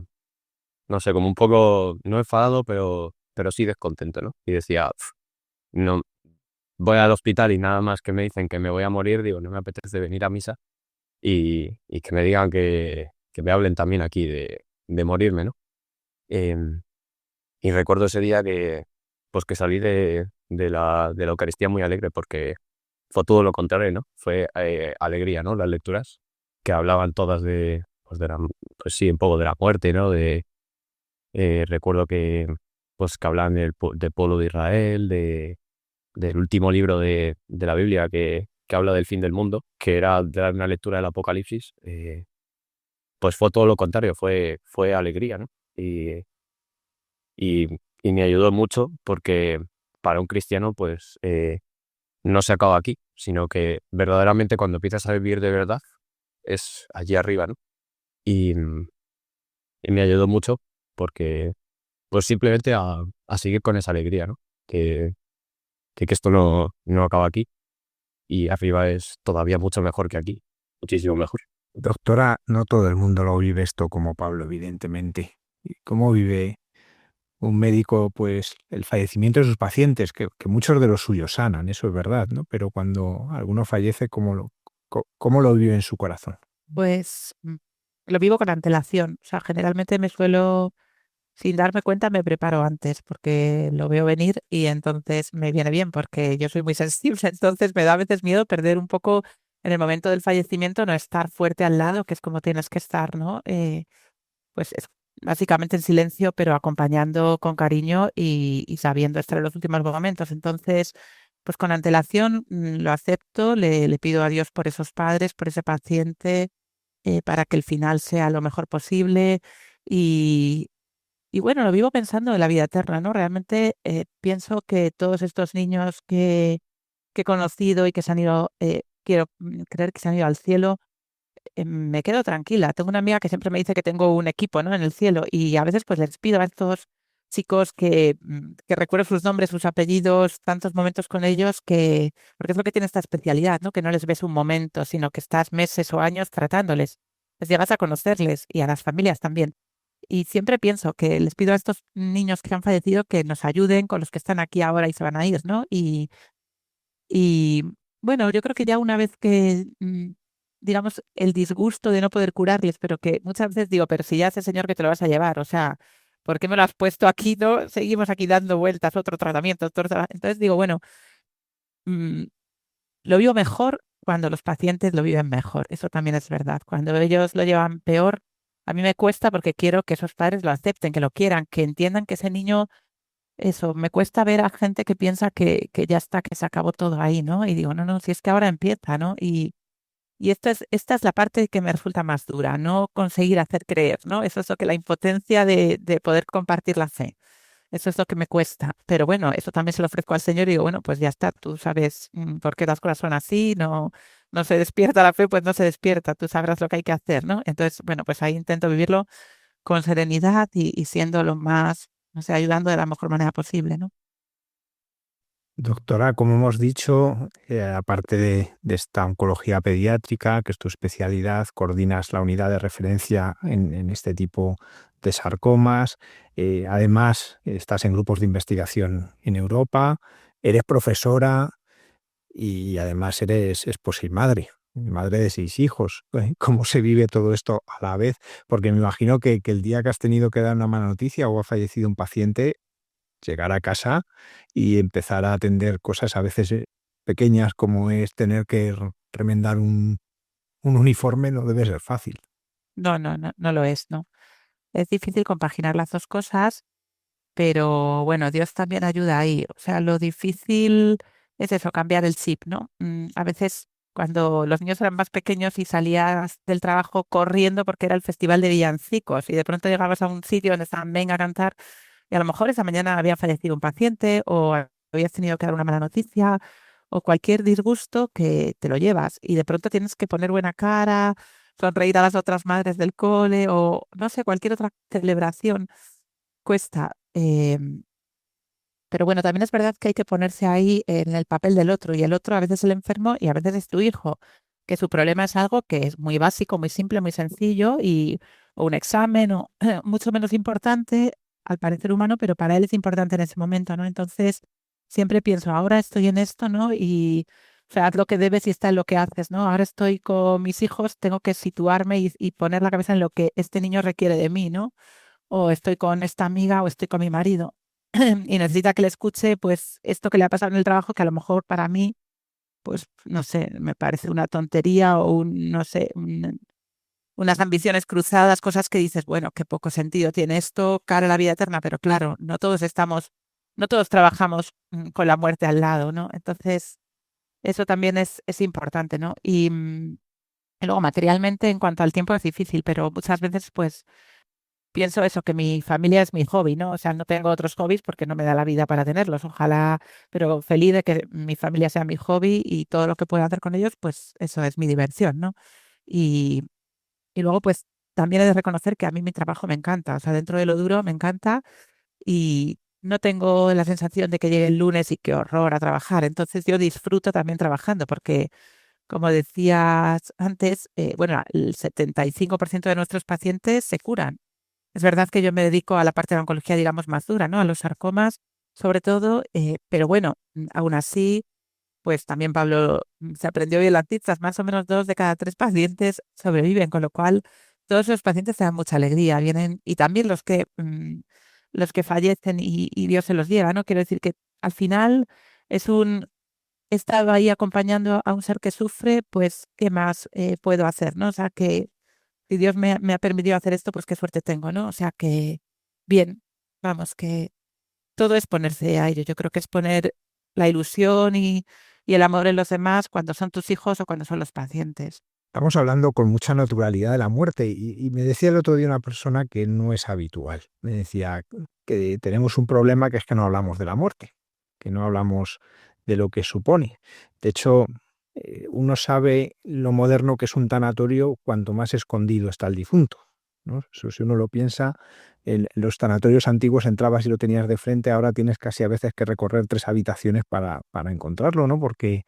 no sé, como un poco, no enfadado, pero sí descontento, ¿no? Y decía, "Uf, no, voy al hospital y nada más que me dicen que me voy a morir, digo, no me apetece venir a misa y que me digan que me hablen también aquí de morirme, ¿no?". Em, y recuerdo ese día pues que salí de la Eucaristía muy alegre porque fue todo lo contrario, ¿no? Fue alegría, ¿no? Las lecturas que hablaban todas pues sí, un poco de la muerte, ¿no? Recuerdo pues, que hablaban del pueblo de Israel, del último libro de la Biblia que habla del fin del mundo, que era dar una lectura del Apocalipsis. Pues fue todo lo contrario, fue alegría, ¿no? Y me ayudó mucho porque para un cristiano, pues, no se acaba aquí, sino que verdaderamente cuando empiezas a vivir de verdad es allí arriba, ¿no? Y me ayudó mucho porque, pues simplemente a seguir con esa alegría, ¿no? Que esto no acaba aquí y arriba es todavía mucho mejor que aquí, muchísimo mejor. Doctora, no todo el mundo lo vive esto como Pablo, evidentemente. ¿Y cómo vive un médico, pues, el fallecimiento de sus pacientes? Que muchos de los suyos sanan, eso es verdad, ¿no? Pero cuando alguno fallece, ¿cómo lo vive en su corazón? Pues lo vivo con antelación. O sea, generalmente sin darme cuenta, me preparo antes porque lo veo venir y entonces me viene bien porque yo soy muy sensible. Entonces me da a veces miedo perder un poco en el momento del fallecimiento, no estar fuerte al lado, que es como tienes que estar, ¿no? Pues es básicamente en silencio, pero acompañando con cariño y sabiendo estar en los últimos momentos. Entonces, pues con antelación lo acepto, le pido a Dios por esos padres, por ese paciente, para que el final sea lo mejor posible. Y, y bueno, lo vivo pensando en la vida eterna, ¿no? Realmente pienso que todos estos niños que he conocido y que se han ido, quiero creer que se han ido al cielo, me quedo tranquila. Tengo una amiga que siempre me dice que tengo un equipo, ¿no? En el cielo y a veces pues les pido a estos chicos que recuerdo sus nombres, sus apellidos, tantos momentos con ellos porque es lo que tiene esta especialidad, ¿no? Que no les ves un momento, sino que estás meses o años tratándoles. Les llegas a conocerles y a las familias también. Y siempre pienso que les pido a estos niños que han fallecido que nos ayuden con los que están aquí ahora y se van a ir, ¿no? Y bueno, yo creo que ya una vez que, digamos, el disgusto de no poder curarles, pero que muchas veces digo, pero si ya es el señor que te lo vas a llevar, o sea, ¿por qué me lo has puesto aquí? No, seguimos aquí dando vueltas, otro tratamiento, Entonces digo, bueno, mm, lo vivo mejor cuando los pacientes lo viven mejor. Eso también es verdad. Cuando ellos lo llevan peor, a mí me cuesta porque quiero que esos padres lo acepten, que lo quieran, que entiendan que ese niño eso, me cuesta ver a gente que piensa que ya está, que se acabó todo ahí, ¿no? Y digo, no, no, si es que ahora empieza, ¿no? Y esta es la parte que me resulta más dura, no conseguir hacer creer, ¿no? Eso es lo que la impotencia de poder compartir la fe. Eso es lo que me cuesta. Pero bueno, eso también se lo ofrezco al Señor y digo, bueno, pues ya está, tú sabes por qué las cosas son así, no se despierta la fe, pues no se despierta, tú sabrás lo que hay que hacer, ¿no? Entonces, bueno, pues ahí intento vivirlo con serenidad y siendo lo más, no sé, ayudando de la mejor manera posible, ¿no? Doctora, como hemos dicho, aparte de esta oncología pediátrica, que es tu especialidad, coordinas la unidad de referencia en este tipo de sarcomas. Además, estás en grupos de investigación en Europa, eres profesora y además eres esposa y madre de 6 hijos. ¿Cómo se vive todo esto a la vez? Porque me imagino que el día que has tenido que dar una mala noticia o ha fallecido un paciente, llegar a casa y empezar a atender cosas a veces pequeñas como es tener que remendar un uniforme, no debe ser fácil. No, no, no, no lo es, ¿no? Es difícil compaginar las dos cosas, pero bueno, Dios también ayuda ahí. O sea, lo difícil es eso, cambiar el chip, ¿no? A veces cuando los niños eran más pequeños y salías del trabajo corriendo porque era el festival de villancicos y de pronto llegabas a un sitio donde estaban venga a cantar y a lo mejor esa mañana había fallecido un paciente o habías tenido que dar una mala noticia o cualquier disgusto que te lo llevas y de pronto tienes que poner buena cara, sonreír a las otras madres del cole o no sé, cualquier otra celebración cuesta. Pero bueno, también es verdad que hay que ponerse ahí en el papel del otro y el otro a veces es el enfermo y a veces es tu hijo, que su problema es algo que es muy básico, muy simple, muy sencillo o un examen o mucho menos importante al parecer humano, pero para él es importante en ese momento, ¿no? Entonces, siempre pienso, ahora estoy en esto, ¿no? Y, o sea, haz lo que debes y está en lo que haces, ¿no? Ahora estoy con mis hijos, tengo que situarme y poner la cabeza en lo que este niño requiere de mí, ¿no? O estoy con esta amiga o estoy con mi marido y necesita que le escuche, pues, esto que le ha pasado en el trabajo, que a lo mejor para mí, pues, no sé, me parece una tontería o no sé, unas ambiciones cruzadas, cosas que dices, bueno, qué poco sentido tiene esto cara a la vida eterna, pero claro, no todos trabajamos con la muerte al lado, ¿no? Entonces, eso también es importante, ¿no? Y luego materialmente, en cuanto al tiempo, es difícil, pero muchas veces, pues, pienso eso, que mi familia es mi hobby, ¿no? O sea, no tengo otros hobbies porque no me da la vida para tenerlos. Ojalá, pero feliz de que mi familia sea mi hobby y todo lo que pueda hacer con ellos, pues eso es mi diversión, ¿no? Y, y luego, pues también he de reconocer que a mí mi trabajo me encanta. O sea, dentro de lo duro me encanta y no tengo la sensación de que llegue el lunes y qué horror a trabajar. Entonces yo disfruto también trabajando porque, como decías antes, bueno, el 75% de nuestros pacientes se curan. Es verdad que yo me dedico a la parte de la oncología, digamos, más dura, ¿no? A los sarcomas, sobre todo, pero bueno, aún así, pues también Pablo se aprendió bien las cifras, más o menos 2 de cada 3 pacientes sobreviven, con lo cual todos los pacientes te dan mucha alegría, vienen, y también los que fallecen y Dios se los lleva, ¿no? Quiero decir que al final es he estado ahí acompañando a un ser que sufre, pues, ¿qué más puedo hacer, no? O sea, que si Dios me ha permitido hacer esto, pues qué suerte tengo, ¿no? O sea que, bien, vamos, que todo es ponerse a ello. Yo creo que es poner la ilusión y el amor en los demás cuando son tus hijos o cuando son los pacientes. Estamos hablando con mucha naturalidad de la muerte y me decía el otro día una persona que no es habitual. Me decía que tenemos un problema, que es que no hablamos de la muerte, que no hablamos de lo que supone. De hecho, uno sabe lo moderno que es un tanatorio cuanto más escondido está el difunto, ¿no? Eso, si uno lo piensa, en los tanatorios antiguos entrabas y lo tenías de frente, ahora tienes casi a veces que recorrer 3 habitaciones para encontrarlo, ¿no? Porque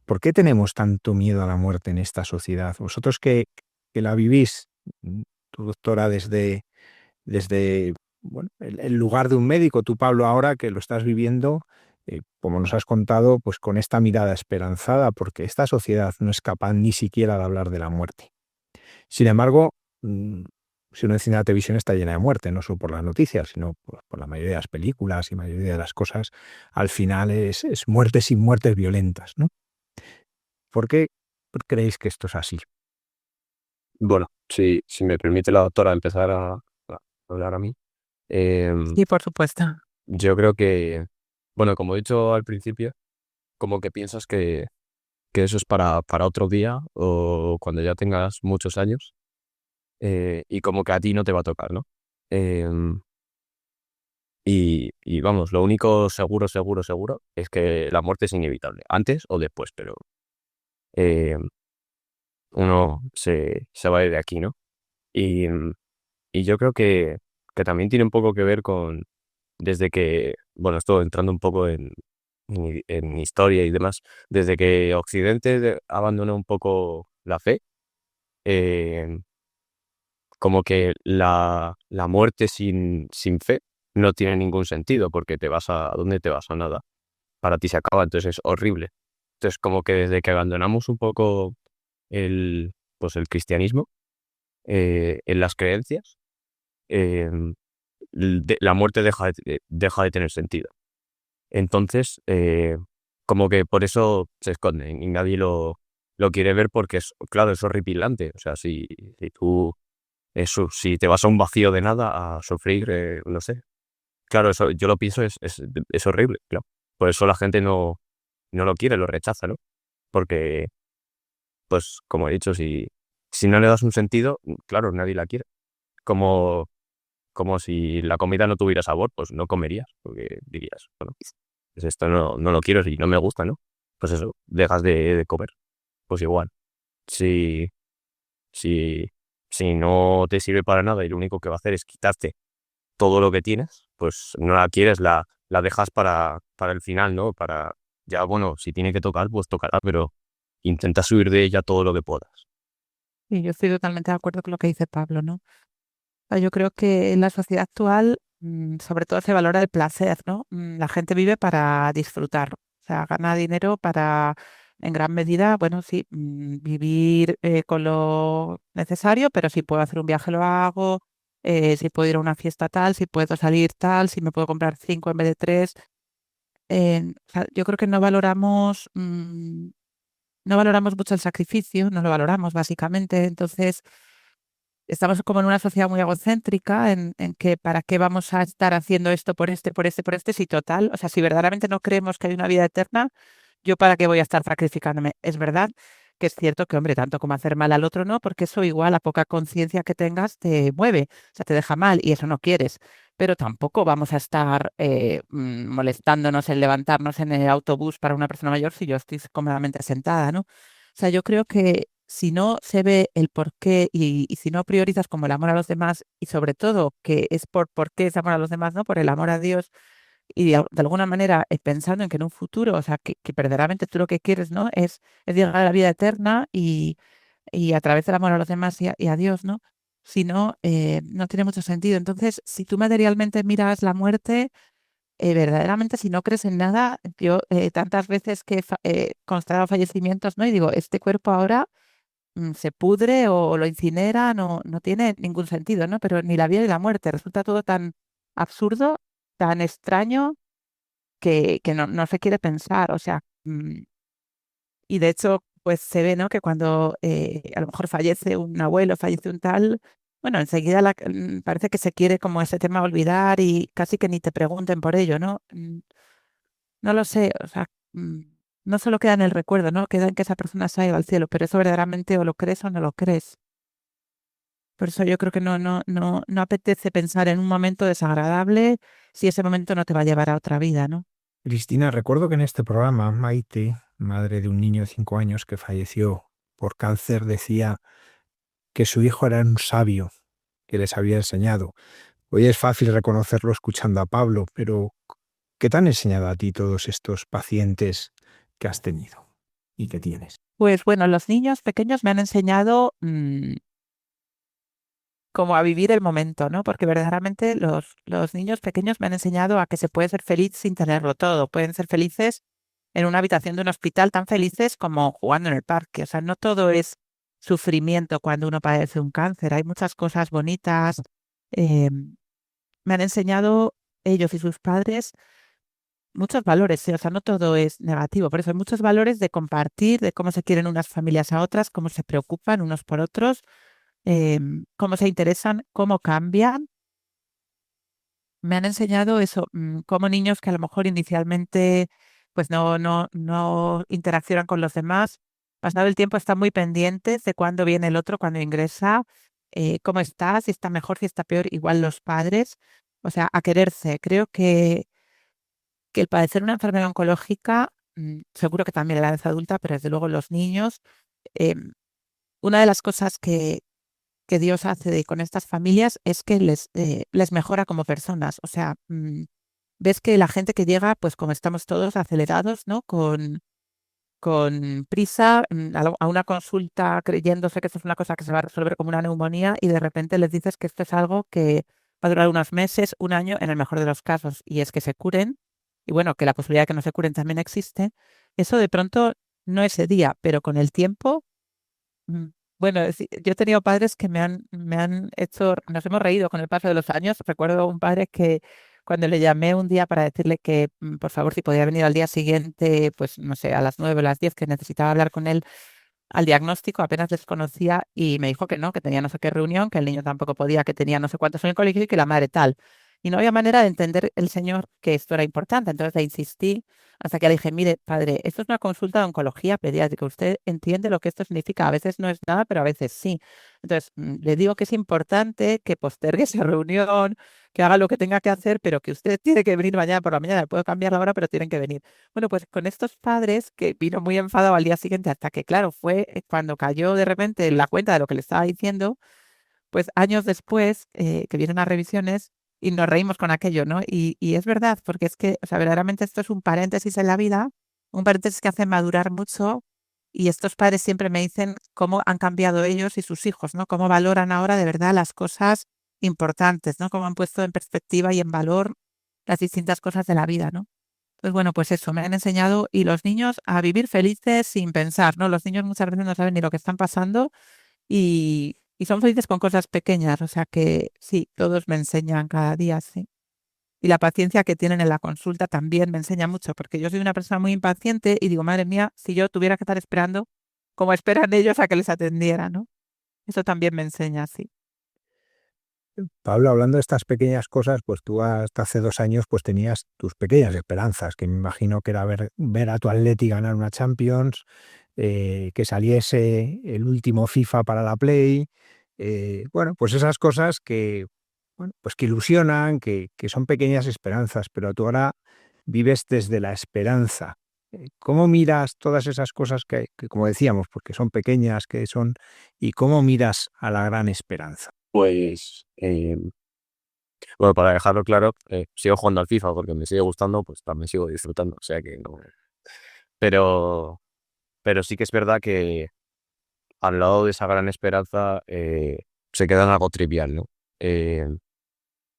¿por qué tenemos tanto miedo a la muerte en esta sociedad? Vosotros que la vivís, tu doctora, desde bueno, el lugar de un médico, tú, Pablo, ahora que lo estás viviendo, como nos has contado, pues con esta mirada esperanzada, porque esta sociedad no es capaz ni siquiera de hablar de la muerte. Sin embargo, si uno enciende la televisión está llena de muerte, no solo por las noticias, sino por la mayoría de las películas y mayoría de las cosas, al final es muertes y muertes violentas, ¿no? ¿Por qué creéis que esto es así? Bueno, si me permite la doctora empezar a hablar a mí, Sí, por supuesto. yo creo que, bueno, como he dicho al principio, como que piensas que eso es para otro día o cuando ya tengas muchos años, y como que a ti no te va a tocar, ¿no? Em, y vamos, lo único seguro es que la muerte es inevitable, antes o después, pero em, uno se va a ir de aquí, ¿no? Y, y yo creo que también tiene un poco que ver con, desde que, bueno, estoy entrando un poco en historia y demás, desde que Occidente abandonó un poco la fe, eh, como que la muerte sin fe no tiene ningún sentido, porque ¿a dónde te vas? A nada. Para ti se acaba, entonces es horrible. Entonces, como que desde que abandonamos un poco pues el cristianismo, en las creencias, eh, la muerte deja de tener sentido. Entonces, como que por eso se esconden y nadie lo quiere ver porque claro, es horripilante. O sea, si te vas a un vacío de nada a sufrir, no sé. Claro, eso yo lo pienso, es horrible, claro. Por eso la gente no lo quiere, lo rechaza, ¿no? Porque, pues, como he dicho, si no le das un sentido, claro, nadie la quiere. Como, como si la comida no tuviera sabor, pues no comerías, porque dirías, bueno, pues esto no lo quiero y no me gusta, ¿no? Pues eso, dejas de comer. Pues igual, si, si, si no te sirve para nada y lo único que va a hacer es quitarte todo lo que tienes, pues no la quieres, la dejas para el final, ¿no? Ya, bueno, si tiene que tocar, pues tocará, pero intenta subir de ella todo lo que puedas. Y yo estoy totalmente de acuerdo con lo que dice Pablo, ¿no? O sea, yo creo que en la sociedad actual, sobre todo se valora el placer, ¿no? La gente vive para disfrutar, o sea, gana dinero para, en gran medida, bueno, sí, vivir con lo necesario, pero si puedo hacer un viaje lo hago, si puedo ir a una fiesta tal, si puedo salir tal, si me puedo comprar 5 en vez de 3. O sea, yo creo que no valoramos mucho el sacrificio, no lo valoramos básicamente, entonces estamos como en una sociedad muy egocéntrica en que para qué vamos a estar haciendo esto por este, si total, o sea, si verdaderamente no creemos que hay una vida eterna, yo para qué voy a estar sacrificándome. Es verdad que es cierto que, hombre, tanto como hacer mal al otro, no, porque eso igual a poca conciencia que tengas te mueve, o sea, te deja mal y eso no quieres. Pero tampoco vamos a estar molestándonos en levantarnos en el autobús para una persona mayor si yo estoy cómodamente sentada, ¿no? O sea, yo creo que si no se ve el por qué y si no priorizas como el amor a los demás y sobre todo que es por qué es amor a los demás, ¿no? Por el amor a Dios y de alguna manera pensando en que en un futuro, o sea, que verdaderamente tú lo que quieres, ¿no? Es llegar a la vida eterna y a través del amor a los demás y a Dios, ¿no? Si no, no tiene mucho sentido. Entonces, si tú materialmente miras la muerte, verdaderamente si no crees en nada, yo tantas veces que he constatado fallecimientos, ¿no? Y digo, este cuerpo ahora se pudre o lo incinera, no tiene ningún sentido, ¿no? Pero ni la vida ni la muerte, resulta todo tan absurdo, tan extraño, que no se quiere pensar, o sea, y de hecho, pues se ve, ¿no? Que cuando a lo mejor fallece un abuelo, fallece un tal, bueno, enseguida parece que se quiere como ese tema olvidar y casi que ni te pregunten por ello, ¿no? No lo sé, o sea, no solo queda en el recuerdo, ¿no? Queda en que esa persona se ha ido al cielo, pero eso verdaderamente o lo crees o no lo crees. Por eso yo creo que no apetece pensar en un momento desagradable si ese momento no te va a llevar a otra vida, ¿no? Cristina, recuerdo que en este programa Maite, madre de un niño de 5 años que falleció por cáncer, decía que su hijo era un sabio que les había enseñado. Hoy es fácil reconocerlo escuchando a Pablo, pero ¿qué te han enseñado a ti todos estos pacientes que has tenido y que tienes? Pues bueno, los niños pequeños me han enseñado como a vivir el momento, ¿no? Porque verdaderamente los niños pequeños me han enseñado a que se puede ser feliz sin tenerlo todo. Pueden ser felices en una habitación de un hospital, tan felices como jugando en el parque. O sea, no todo es sufrimiento cuando uno padece un cáncer. Hay muchas cosas bonitas. eh, Me han enseñado ellos y sus padres muchos valores, sí, o sea, no todo es negativo. Por eso hay muchos valores de compartir, de cómo se quieren unas familias a otras, cómo se preocupan unos por otros, cómo se interesan, cómo cambian. Me han enseñado eso, como niños que a lo mejor inicialmente pues no interaccionan con los demás, pasado el tiempo están muy pendientes de cuándo viene el otro, cuando ingresa, cómo está, si está mejor, si está peor, igual los padres, o sea, a quererse. Creo que el padecer una enfermedad oncológica, seguro que también en la edad adulta, pero desde luego los niños, em, una de las cosas que Dios hace con estas familias es que les mejora como personas. O sea, ves que la gente que llega, pues como estamos todos acelerados, ¿no? Con prisa a una consulta creyéndose que esto es una cosa que se va a resolver como una neumonía y de repente les dices que esto es algo que va a durar unos meses, un año, en el mejor de los casos, y es que se curen, y bueno, que la posibilidad de que no se curen también existe. Eso de pronto no ese día, pero con el tiempo. Mm, Bueno, yo he tenido padres que me han hecho, nos hemos reído con el paso de los años. Recuerdo un padre que cuando le llamé un día para decirle que, por favor, si podía venir al día siguiente, pues no sé, a las 9 o las 10, que necesitaba hablar con él al diagnóstico, apenas les conocía y me dijo que no, que tenía no sé qué reunión, que el niño tampoco podía, que tenía no sé cuántos en el colegio y que la madre tal. Y no había manera de entender el señor que esto era importante. Entonces le insistí hasta que le dije, mire, padre, esto es una consulta de oncología pediátrica. Usted entiende lo que esto significa. A veces no es nada, pero a veces sí. Entonces, le digo que es importante que postergue esa reunión, que haga lo que tenga que hacer, pero que usted tiene que venir mañana por la mañana. Puedo cambiar la hora, pero tienen que venir. Bueno, pues con estos padres que vino muy enfadado al día siguiente, hasta que, claro, fue cuando cayó de repente en la cuenta de lo que le estaba diciendo, pues años después, que vienen a revisiones y nos reímos con aquello, ¿no? Y es verdad, porque es que, o sea, verdaderamente esto es un paréntesis en la vida, un paréntesis que hace madurar mucho y estos padres siempre me dicen cómo han cambiado ellos y sus hijos, ¿no? Cómo valoran ahora de verdad las cosas importantes, ¿no? Cómo han puesto en perspectiva y en valor las distintas cosas de la vida, ¿no? Pues bueno, pues eso, me han enseñado y los niños a vivir felices sin pensar, ¿no? Los niños muchas veces no saben ni lo que están pasando y son felices con cosas pequeñas, o sea que sí, todos me enseñan cada día, sí. Y la paciencia que tienen en la consulta también me enseña mucho, porque yo soy una persona muy impaciente y digo, madre mía, si yo tuviera que estar esperando, como esperan ellos a que les atendiera, ¿no? Eso también me enseña, sí. Pablo, hablando de estas pequeñas cosas, pues tú hasta hace 2 años pues tenías tus pequeñas esperanzas, que me imagino que era ver a tu Atleti ganar una Champions, que saliese el último FIFA para la Play, bueno, pues esas cosas que, bueno, pues que ilusionan, que son pequeñas esperanzas, pero tú ahora vives desde la esperanza. ¿Cómo miras todas esas cosas que, como decíamos, porque son pequeñas, y cómo miras a la gran esperanza? Pues, bueno, para dejarlo claro, sigo jugando al FIFA porque me sigue gustando, pues también sigo disfrutando, o sea que no. Pero, pero sí que es verdad que al lado de esa gran esperanza se queda en algo trivial, ¿no? Eh,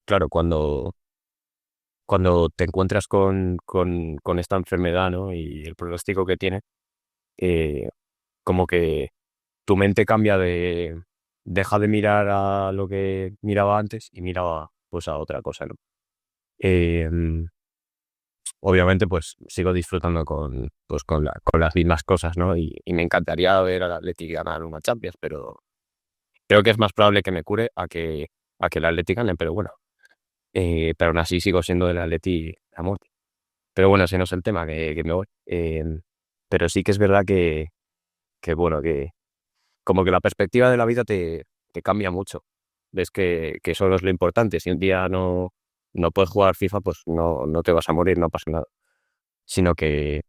claro, cuando te encuentras con esta enfermedad, ¿no? Y el pronóstico que tiene, eh, como que tu mente cambia deja de mirar a lo que miraba antes y miraba pues a otra cosa, ¿no? Eh, Obviamente pues sigo disfrutando con las mismas cosas, ¿no? Y me encantaría ver al Athletic ganar una Champions, pero creo que es más probable que me cure a que el Athletic gane, pero bueno, pero aún así sigo siendo del Athletic a muerte. Pero bueno, ese no es el tema, que me voy. Pero sí que es verdad que bueno, que como que la perspectiva de la vida te cambia mucho. Ves que eso no es lo importante. Si un día no puedes jugar FIFA, pues no te vas a morir, no pasa nada. Sino que,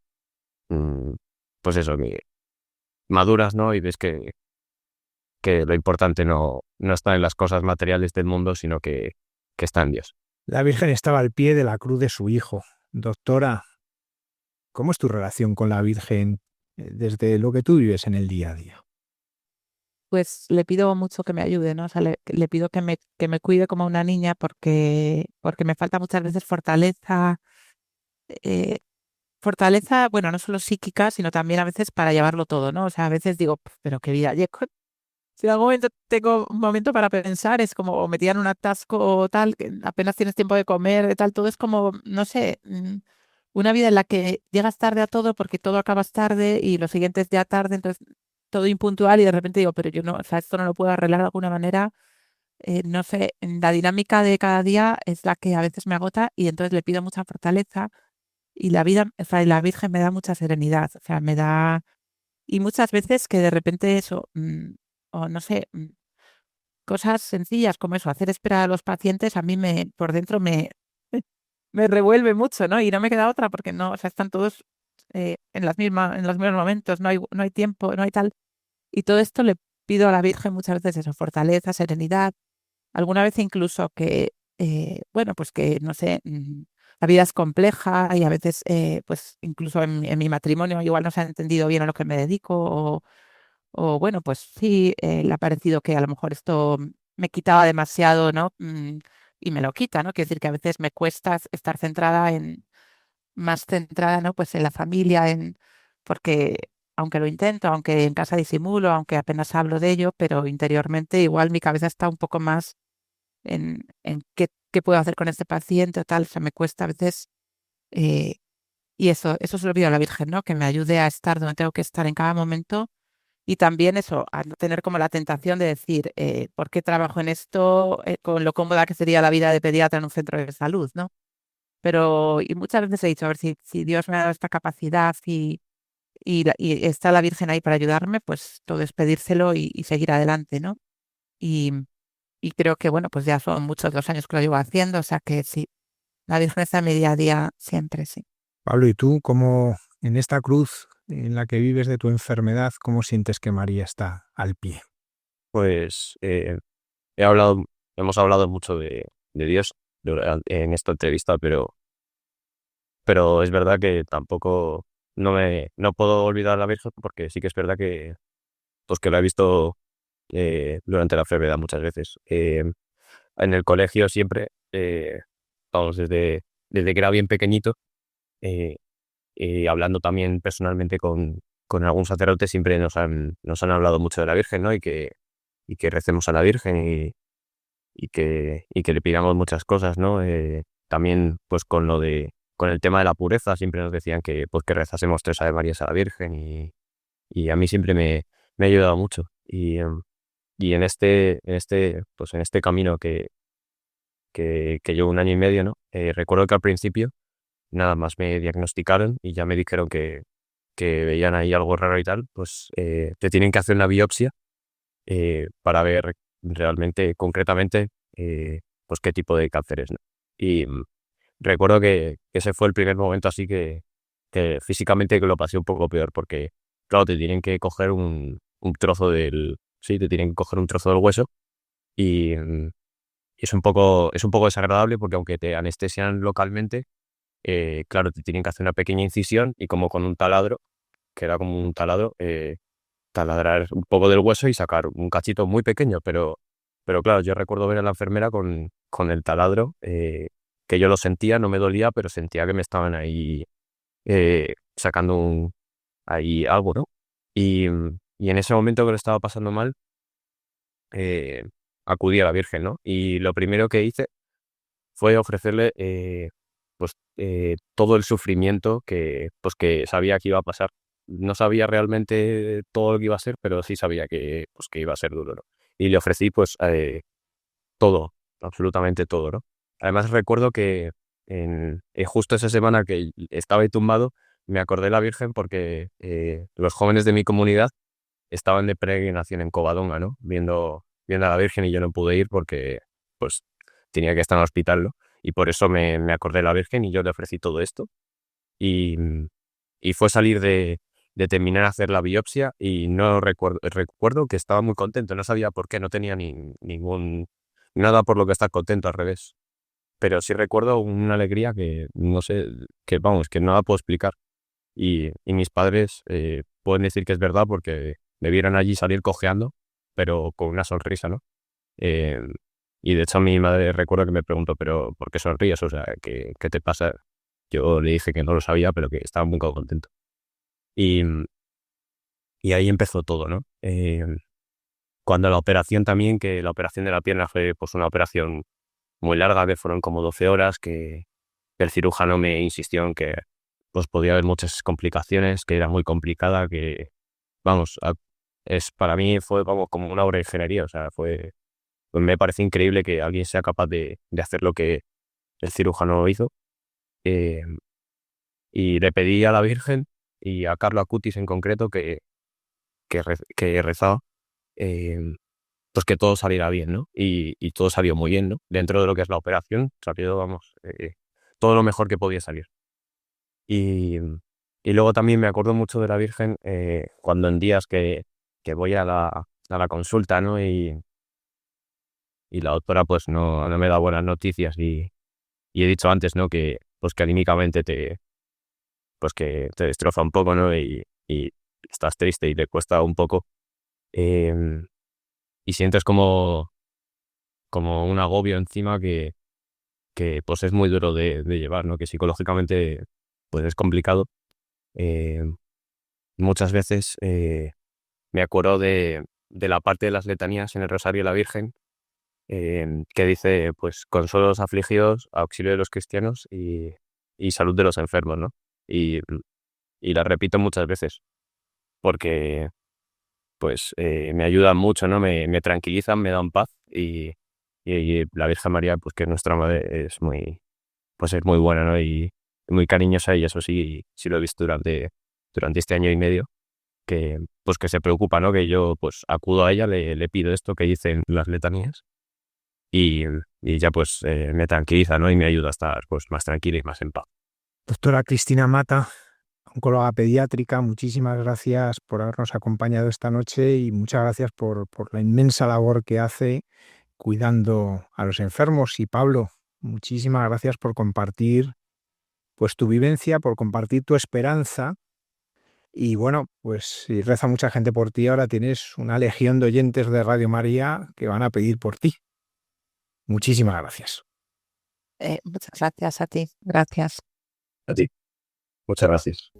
mm, pues eso, que maduras, ¿no? Y ves que lo importante no está en las cosas materiales del mundo, sino que está en Dios. La Virgen estaba al pie de la cruz de su hijo. Doctora, ¿cómo es tu relación con la Virgen desde lo que tú vives en el día a día? Pues le pido mucho que me ayude, ¿no? O sea, le pido que me cuide como una niña porque me falta muchas veces fortaleza, eh, fortaleza, bueno, no solo psíquica, sino también a veces para llevarlo todo, ¿no? O sea, a veces digo, "Pf, pero qué vida llevo". Si en algún momento tengo un momento para pensar, es como metida en un atasco o tal, que apenas tienes tiempo de comer, tal, todo es como, no sé, una vida en la que llegas tarde a todo porque todo acabas tarde y lo siguiente es ya tarde, entonces todo impuntual y de repente digo, pero yo no, o sea, esto no lo puedo arreglar de alguna manera, no sé, la dinámica de cada día es la que a veces me agota y entonces le pido mucha fortaleza y la vida, o sea, y la Virgen me da mucha serenidad, o sea, me da, y muchas veces que de repente eso, o no sé, cosas sencillas como eso, hacer esperar a los pacientes, a mí por dentro me revuelve mucho, ¿no? Y no me queda otra porque no, o sea, están todos en los mismos momentos, no hay tiempo, no hay tal. Y todo esto le pido a la Virgen muchas veces eso, fortaleza, serenidad, alguna vez incluso que, bueno, pues que, no sé, la vida es compleja y a veces, pues incluso en mi matrimonio igual no se ha entendido bien a lo que me dedico o bueno, pues sí, le ha parecido que a lo mejor esto me quitaba demasiado, ¿no? Y me lo quita, ¿no? Quiere decir que a veces me cuesta estar más centrada, ¿no? Pues en la familia, porque aunque lo intento, aunque en casa disimulo, aunque apenas hablo de ello, pero interiormente igual mi cabeza está un poco más en qué puedo hacer con este paciente o tal. O sea, me cuesta a veces, eh, y eso se lo pido a la Virgen, ¿no? Que me ayude a estar donde tengo que estar en cada momento y también eso, a no tener como la tentación de decir, ¿por qué trabajo en esto con lo cómoda que sería la vida de pediatra en un centro de salud, ¿no? Pero, y muchas veces he dicho, a ver, si Dios me ha dado esta capacidad y está la Virgen ahí para ayudarme, pues todo es pedírselo y seguir adelante, ¿no? Y, y creo que, bueno, pues ya son muchos los años que lo llevo haciendo, o sea que sí, la Virgen está en mi día a día siempre, sí. Pablo, ¿y tú cómo en esta cruz en la que vives de tu enfermedad, cómo sientes que María está al pie? Pues hemos hablado mucho de Dios en esta entrevista, pero es verdad que tampoco no puedo olvidar a la Virgen porque sí que es verdad pues que la he visto durante la enfermedad muchas veces. En el colegio siempre, vamos, desde que era bien pequeñito, eh, y hablando también personalmente con algún sacerdote, siempre nos han hablado mucho de la Virgen, ¿no? Y que recemos a la Virgen y que le pidamos muchas cosas, ¿no? También, pues con el tema de la pureza, siempre nos decían pues, que rezásemos 3 Ave Marías a la Virgen y a mí siempre me ha ayudado mucho. Y en este camino que llevo 1 año y medio, ¿no? Recuerdo que al principio nada más me diagnosticaron y ya me dijeron que veían ahí algo raro y tal, pues te tienen que hacer una biopsia para ver realmente, concretamente, pues qué tipo de cáncer es, ¿no? Y recuerdo que ese fue el primer momento así que físicamente que lo pasé un poco peor porque, claro, te tienen que coger un trozo sí, te tienen que coger un trozo del hueso y es un poco desagradable porque aunque te anestesian localmente, claro, te tienen que hacer una pequeña incisión y como con un taladro, que era como un taladro, taladrar un poco del hueso y sacar un cachito muy pequeño, pero claro, yo recuerdo ver a la enfermera con el taladro, que yo lo sentía, no me dolía, pero sentía que me estaban ahí sacando ahí algo, ¿no? Y en ese momento que lo estaba pasando mal, eh, acudí a la Virgen, ¿no? Y lo primero que hice fue ofrecerle pues todo el sufrimiento que sabía que iba a pasar. No sabía realmente todo lo que iba a ser, pero sí sabía que iba a ser duro, ¿no? Y le ofrecí pues todo, absolutamente todo, ¿no? Además recuerdo que justo esa semana que estaba ahí tumbado, me acordé de la Virgen porque los jóvenes de mi comunidad estaban de peregrinación en Covadonga, ¿no? Viendo a la Virgen y yo no pude ir porque pues tenía que estar en el hospital, ¿no? Y por eso me acordé de la Virgen y yo le ofrecí todo esto. Y, y fue salir de terminar de hacer la biopsia y no recuerdo que estaba muy contento, no sabía por qué, no tenía nada por lo que estar contento, al revés. Pero sí recuerdo una alegría que no sé, que vamos, que no la puedo explicar. Y mis padres pueden decir que es verdad porque me vieron allí salir cojeando, pero con una sonrisa, ¿no? Eh, y de hecho mi madre recuerdo que me preguntó, pero ¿por qué sonríes? O sea, ¿qué te pasa? Yo le dije que no lo sabía, pero que estaba muy contento. Y, y ahí empezó todo, ¿no? Cuando la operación también, que la operación de la pierna fue pues una operación muy larga, que fueron como 12 horas, que el cirujano me insistió en que pues podía haber muchas complicaciones, que era muy complicada, que vamos, para mí fue vamos, como una obra de ingeniería, o sea, pues me parece increíble que alguien sea capaz de hacer lo que el cirujano hizo. Eh, y le pedí a la Virgen y a Carlo Acutis en concreto que rezaba, pues que todo saliera bien, ¿no? Y todo salió muy bien, ¿no? Dentro de lo que es la operación, salió, vamos, todo lo mejor que podía salir. Y, y luego también me acuerdo mucho de la Virgen cuando en días que voy a la consulta, ¿no? Y la doctora pues no me da buenas noticias y he dicho antes, ¿no? Que pues que anímicamente pues que te destroza un poco, ¿no? Y estás triste y te cuesta un poco. Y sientes como un agobio encima que pues es muy duro de llevar, ¿no? Que psicológicamente pues es complicado. Muchas veces me acuerdo de la parte de las letanías en el Rosario de la Virgen, que dice, pues, consuelo a los afligidos, auxilio de los cristianos y salud de los enfermos, ¿no? Y la repito muchas veces, porque, pues, me ayudan mucho, ¿no? Me tranquilizan, me dan paz y la Virgen María, pues, que es nuestra madre, es muy buena, ¿no? Y muy cariñosa y eso sí lo he visto durante este año y medio, que, pues, que se preocupa, ¿no? Que yo, pues, acudo a ella, le pido esto que dicen las letanías y ya, pues, me tranquiliza, ¿no? Y me ayuda a estar, pues, más tranquilo y más en paz. Doctora Cristina Mata, oncóloga pediátrica, muchísimas gracias por habernos acompañado esta noche y muchas gracias por la inmensa labor que hace cuidando a los enfermos. Y Pablo, muchísimas gracias por compartir pues tu vivencia, por compartir tu esperanza. Y bueno, pues si reza mucha gente por ti, ahora tienes una legión de oyentes de Radio María que van a pedir por ti. Muchísimas gracias. Muchas gracias a ti. Gracias. A ti. Muchas gracias.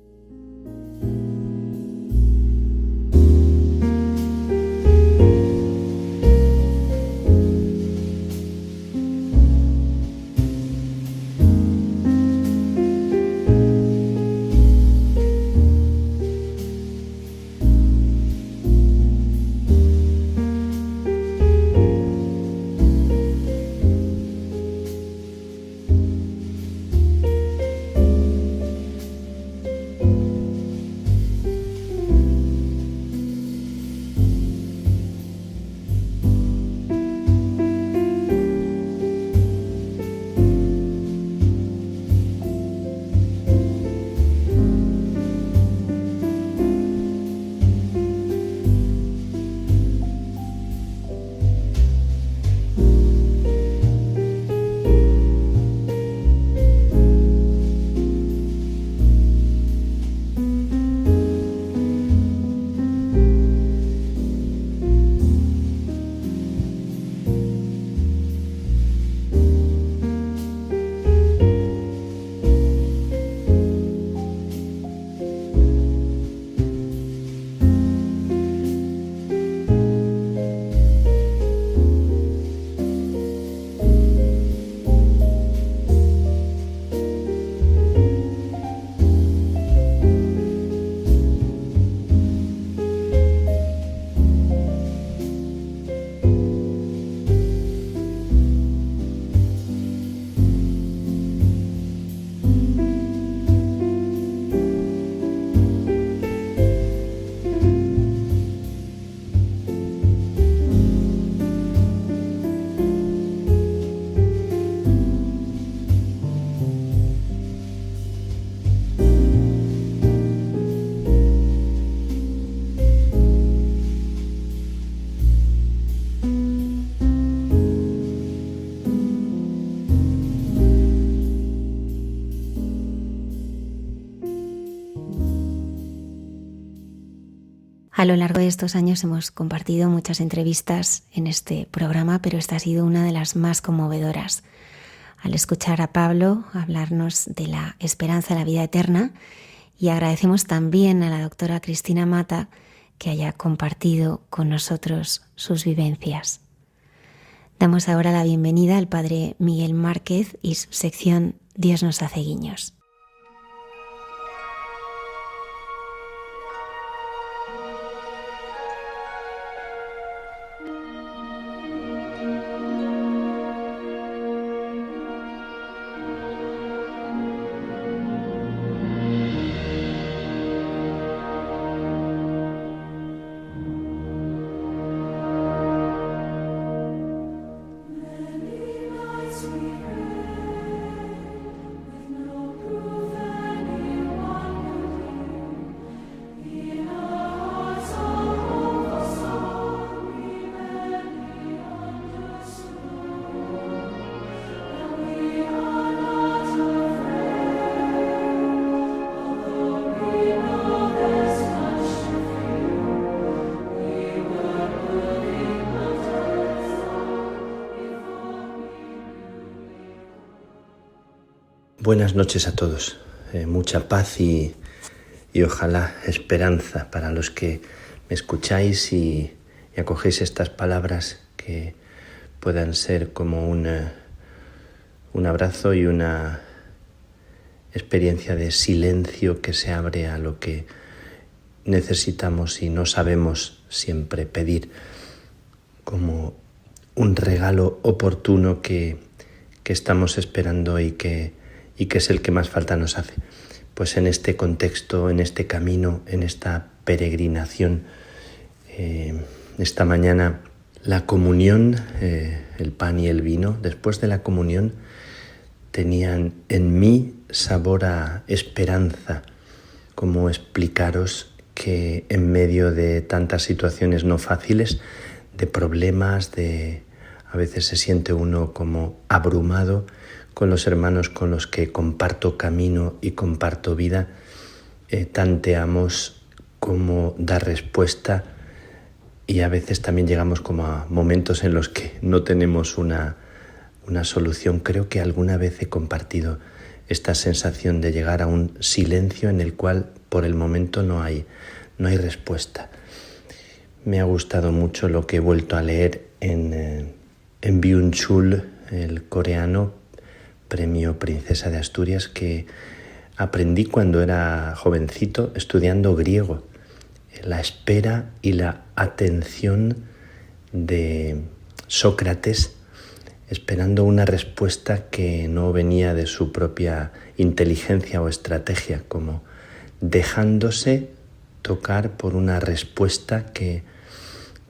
A lo largo de estos años hemos compartido muchas entrevistas en este programa, pero esta ha sido una de las más conmovedoras. Al escuchar a Pablo hablarnos de la esperanza de la vida eterna, y agradecemos también a la doctora Cristina Mata que haya compartido con nosotros sus vivencias. Damos ahora la bienvenida al padre Miguel Márquez y su sección Dios nos hace guiños. Buenas noches a todos, mucha paz y ojalá esperanza para los que me escucháis y acogéis estas palabras que puedan ser como un abrazo y una experiencia de silencio que se abre a lo que necesitamos y no sabemos siempre pedir, como un regalo oportuno que estamos esperando y que es el que más falta nos hace. Pues en este contexto, en este camino, en esta peregrinación, esta mañana la comunión, el pan y el vino, después de la comunión, tenían en mí sabor a esperanza. Cómo explicaros que en medio de tantas situaciones no fáciles, de problemas, a veces se siente uno como abrumado, con los hermanos con los que comparto camino y comparto vida, tanteamos cómo dar respuesta y a veces también llegamos como a momentos en los que no tenemos una solución. Creo que alguna vez he compartido esta sensación de llegar a un silencio en el cual por el momento no hay respuesta. Me ha gustado mucho lo que he vuelto a leer en Byung-Chul, el coreano, premio Princesa de Asturias, que aprendí cuando era jovencito estudiando griego. La espera y la atención de Sócrates, esperando una respuesta que no venía de su propia inteligencia o estrategia, como dejándose tocar por una respuesta que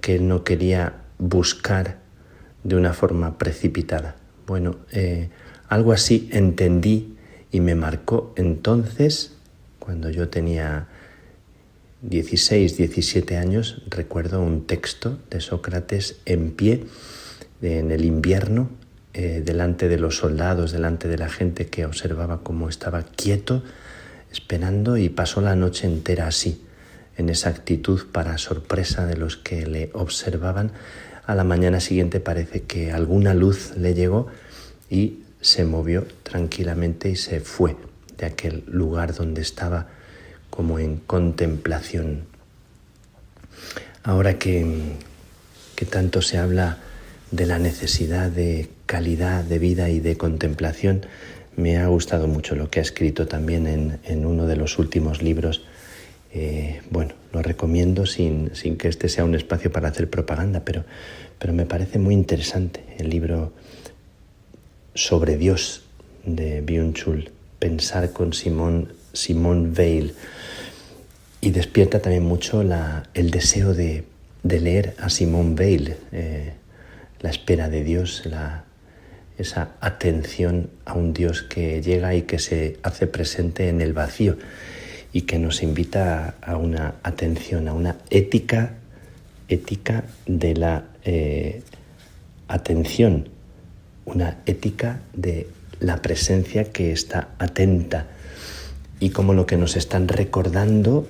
él no quería buscar de una forma precipitada. Bueno, algo así entendí y me marcó entonces, cuando yo tenía 16, 17 años, recuerdo un texto de Sócrates en pie en el invierno, delante de los soldados, delante de la gente que observaba cómo estaba quieto, esperando, y pasó la noche entera así, en esa actitud para sorpresa de los que le observaban. A la mañana siguiente parece que alguna luz le llegó y se movió tranquilamente y se fue de aquel lugar donde estaba como en contemplación. Ahora que tanto se habla de la necesidad de calidad de vida y de contemplación, me ha gustado mucho lo que ha escrito también en uno de los últimos libros. Bueno, lo recomiendo sin que este sea un espacio para hacer propaganda, pero me parece muy interesante el libro sobre Dios de Byung-Chul, Pensar con Simone Weil, y despierta también mucho el deseo de leer a Simone Weil, la espera de Dios, esa atención a un Dios que llega y que se hace presente en el vacío y que nos invita a una atención, a una ética de la atención, una ética de la presencia que está atenta, y como lo que nos están recordando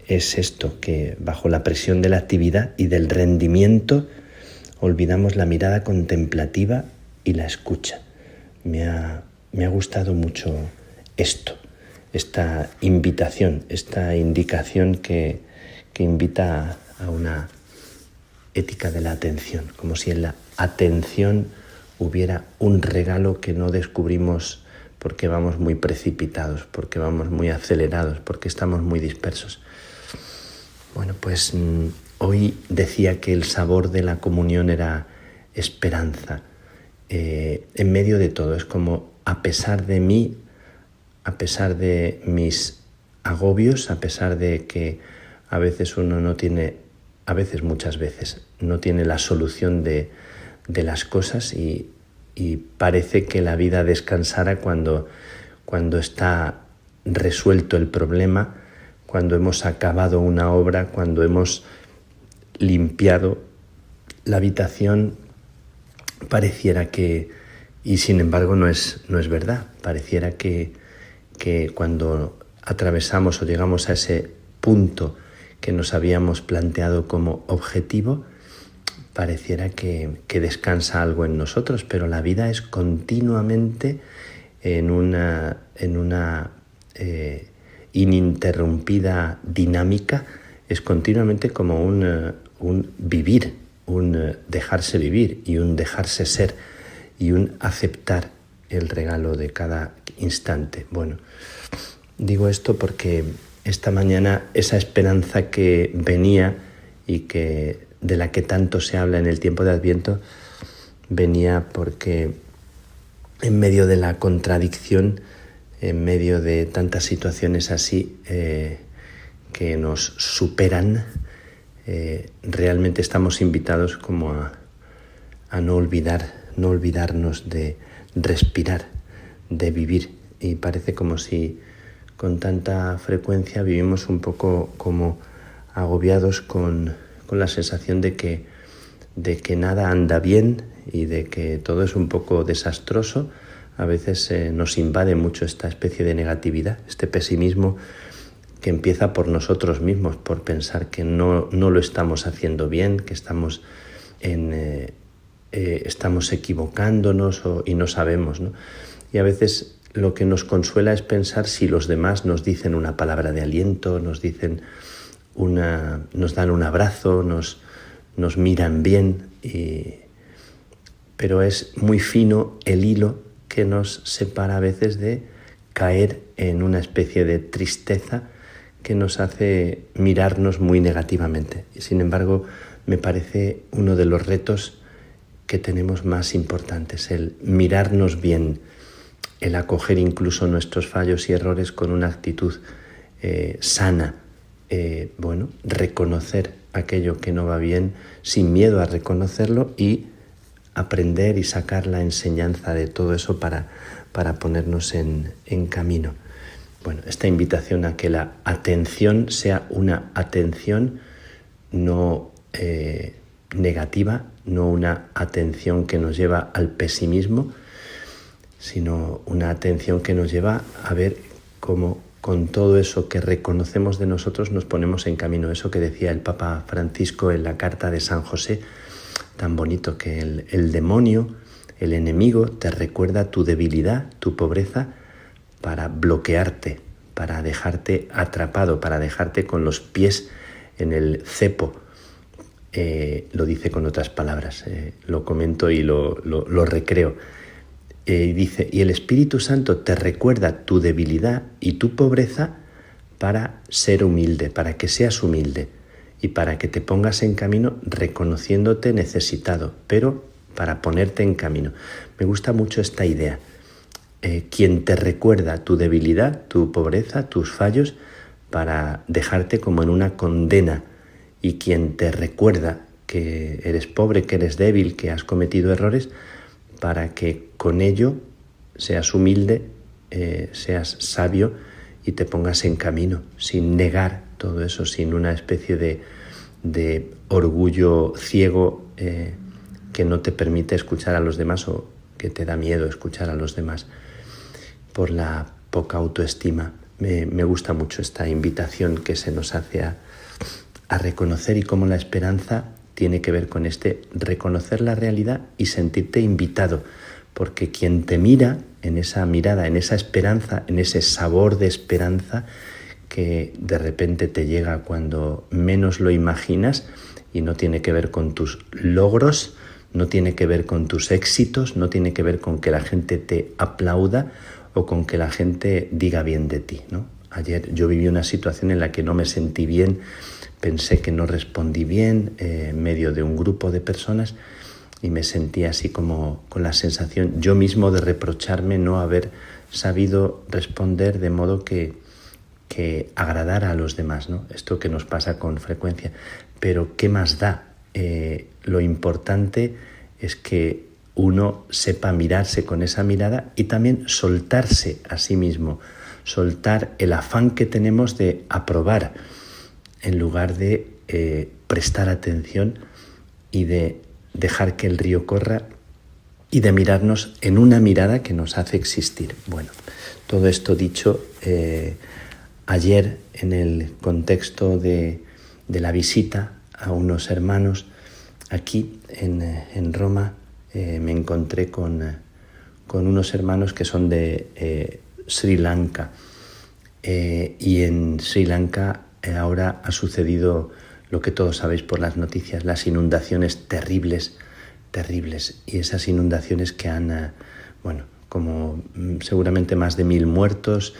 es esto, que bajo la presión de la actividad y del rendimiento olvidamos la mirada contemplativa y la escucha. Me ha gustado mucho esto, esta invitación, esta indicación que invita a una ética de la atención, como si en la atención hubiera un regalo que no descubrimos porque vamos muy precipitados, porque vamos muy acelerados, porque estamos muy dispersos. Bueno, pues hoy decía que el sabor de la comunión era esperanza. En medio de todo, es como a pesar de mí, a pesar de mis agobios, a pesar de que a veces uno no tiene, muchas veces, no tiene la solución de las cosas y parece que la vida descansara cuando está resuelto el problema, cuando hemos acabado una obra, cuando hemos limpiado la habitación, pareciera que, y sin embargo no es verdad, pareciera que cuando atravesamos o llegamos a ese punto que nos habíamos planteado como objetivo, pareciera que descansa algo en nosotros, pero la vida es continuamente en una ininterrumpida dinámica, es continuamente como un vivir, un dejarse vivir y un dejarse ser y un aceptar el regalo de cada instante. Bueno, digo esto porque esta mañana esa esperanza que venía y de la que tanto se habla en el tiempo de Adviento, venía porque en medio de la contradicción, en medio de tantas situaciones así que nos superan, realmente estamos invitados como a no olvidarnos de respirar, de vivir. Y parece como si con tanta frecuencia vivimos un poco como agobiados con la sensación de que nada anda bien y de que todo es un poco desastroso. A veces nos invade mucho esta especie de negatividad, este pesimismo que empieza por nosotros mismos, por pensar que no lo estamos haciendo bien, que estamos equivocándonos y no sabemos, ¿no? Y a veces lo que nos consuela es pensar si los demás nos dicen una palabra de aliento, nos dan un abrazo, nos miran bien, pero es muy fino el hilo que nos separa a veces de caer en una especie de tristeza que nos hace mirarnos muy negativamente. Y sin embargo, me parece uno de los retos que tenemos más importantes, el mirarnos bien, el acoger incluso nuestros fallos y errores con una actitud sana, reconocer aquello que no va bien sin miedo a reconocerlo y aprender y sacar la enseñanza de todo eso para ponernos en camino. Bueno, esta invitación a que la atención sea una atención no negativa, no una atención que nos lleva al pesimismo, sino una atención que nos lleva a ver cómo con todo eso que reconocemos de nosotros nos ponemos en camino. Eso que decía el Papa Francisco en la carta de San José, tan bonito, que el demonio, el enemigo, te recuerda tu debilidad, tu pobreza, para bloquearte, para dejarte atrapado, para dejarte con los pies en el cepo. Lo dice con otras palabras, lo comento y lo recreo. Dice, y el Espíritu Santo te recuerda tu debilidad y tu pobreza para ser humilde, para que seas humilde y para que te pongas en camino reconociéndote necesitado, pero para ponerte en camino. Me gusta mucho esta idea. Quien te recuerda tu debilidad, tu pobreza, tus fallos, para dejarte como en una condena, y quien te recuerda que eres pobre, que eres débil, que has cometido errores, para que con ello seas humilde, seas sabio y te pongas en camino, sin negar todo eso, sin una especie de orgullo ciego que no te permite escuchar a los demás o que te da miedo escuchar a los demás por la poca autoestima. me gusta mucho esta invitación que se nos hace a reconocer, y cómo la esperanza tiene que ver con reconocer la realidad y sentirte invitado, porque quien te mira en esa mirada, en esa esperanza, en ese sabor de esperanza que de repente te llega cuando menos lo imaginas, y no tiene que ver con tus logros, no tiene que ver con tus éxitos, no tiene que ver con que la gente te aplauda o con que la gente diga bien de ti, ¿no? Ayer yo viví una situación en la que no me sentí bien, pensé que no respondí bien en medio de un grupo de personas, y me sentí así como con la sensación yo mismo de reprocharme no haber sabido responder de modo que agradara a los demás, ¿no? Esto que nos pasa con frecuencia. Pero ¿qué más da? Lo importante es que uno sepa mirarse con esa mirada y también soltarse a sí mismo, soltar el afán que tenemos de aprobar en lugar de prestar atención y de dejar que el río corra y de mirarnos en una mirada que nos hace existir. Bueno, todo esto dicho, ayer en el contexto de la visita a unos hermanos aquí en Roma, me encontré con unos hermanos que son de Sri Lanka, y en Sri Lanka ahora ha sucedido lo que todos sabéis por las noticias, las inundaciones terribles, y esas inundaciones que han, como seguramente más de 1000 muertos,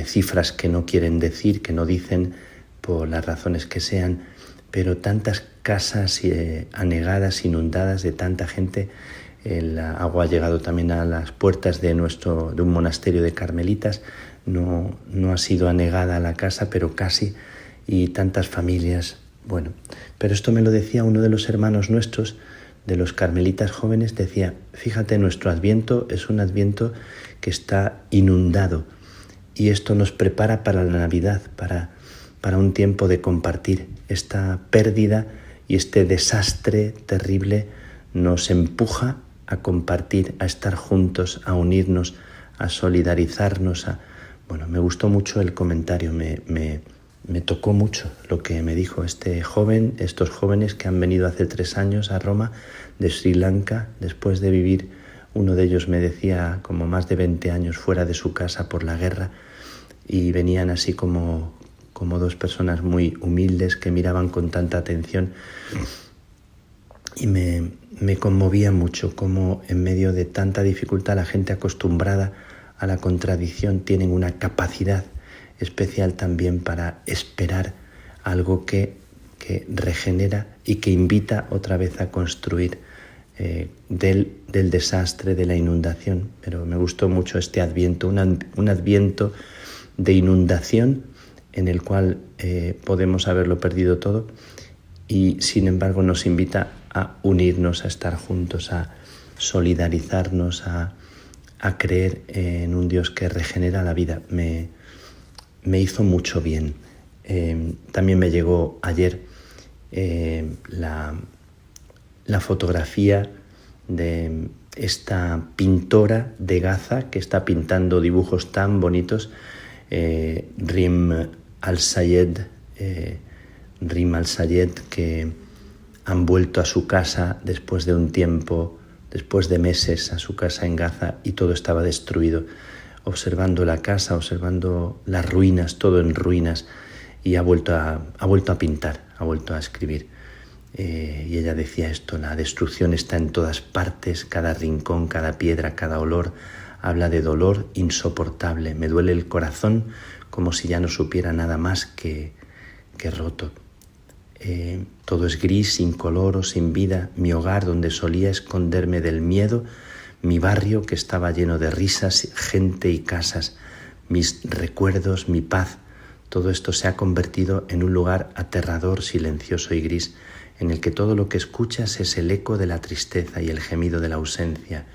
cifras que no quieren decir, que no dicen por las razones que sean, pero tantas casas anegadas, inundadas, de tanta gente. El agua ha llegado también a las puertas de un monasterio de carmelitas. No ha sido anegada la casa, pero casi, y tantas familias. Bueno, pero esto me lo decía uno de los hermanos nuestros, de los carmelitas jóvenes, decía: fíjate, nuestro Adviento es un Adviento que está inundado, y esto nos prepara para la Navidad, para un tiempo de compartir. Esta pérdida y este desastre terrible nos empuja a compartir, a estar juntos, a unirnos, a solidarizarnos. Me gustó mucho el comentario, me tocó mucho lo que me dijo estos jóvenes que han venido hace 3 años a Roma de Sri Lanka, después de vivir, uno de ellos me decía, como más de 20 años fuera de su casa por la guerra, y venían así como 2 personas muy humildes que miraban con tanta atención, y me conmovía mucho cómo en medio de tanta dificultad la gente acostumbrada a la contradicción tienen una capacidad especial también para esperar algo que regenera y que invita otra vez a construir del desastre, de la inundación. Pero me gustó mucho este Adviento, un Adviento de inundación en el cual podemos haberlo perdido todo, y sin embargo nos invita a unirnos, a estar juntos, a solidarizarnos, a creer en un Dios que regenera la vida. Me hizo mucho bien. También me llegó ayer la fotografía de esta pintora de Gaza que está pintando dibujos tan bonitos, Rim al-Sayed, que han vuelto a su casa después de un tiempo, después de meses, a su casa en Gaza, y todo estaba destruido. Observando la casa, observando las ruinas, todo en ruinas, y ha vuelto a pintar, ha vuelto a escribir. Y ella decía esto: la destrucción está en todas partes, cada rincón, cada piedra, cada olor. Habla de dolor insoportable. Me duele el corazón como si ya no supiera nada más que roto. Todo es gris, sin color o sin vida. Mi hogar, donde solía esconderme del miedo, mi barrio que estaba lleno de risas, gente y casas, mis recuerdos, mi paz, todo esto se ha convertido en un lugar aterrador, silencioso y gris, en el que todo lo que escuchas es el eco de la tristeza y el gemido de la ausencia.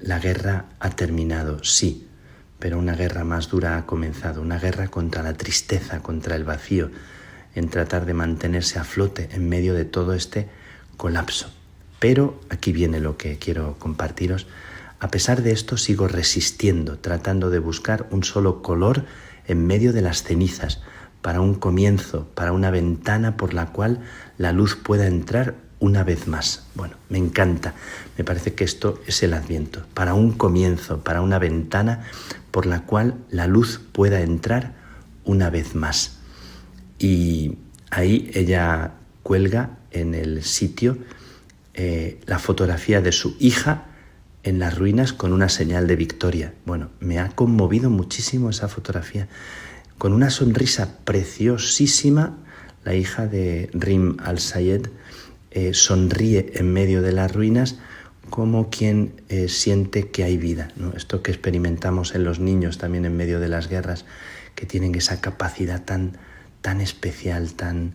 La guerra ha terminado, sí, pero una guerra más dura ha comenzado, una guerra contra la tristeza, contra el vacío, en tratar de mantenerse a flote en medio de todo este colapso. Pero aquí viene lo que quiero compartiros. A pesar de esto sigo resistiendo, tratando de buscar un solo color en medio de las cenizas, para un comienzo, para una ventana por la cual la luz pueda entrar una vez más. Bueno, me encanta, me parece que esto es el Adviento, para un comienzo, para una ventana por la cual la luz pueda entrar una vez más. Y ahí ella cuelga en el sitio la fotografía de su hija en las ruinas con una señal de victoria. Bueno, me ha conmovido muchísimo esa fotografía. Con una sonrisa preciosísima, la hija de Rim al-Sayed sonríe en medio de las ruinas como quien siente que hay vida, ¿no? Esto que experimentamos en los niños también en medio de las guerras, que tienen esa capacidad tan especial, tan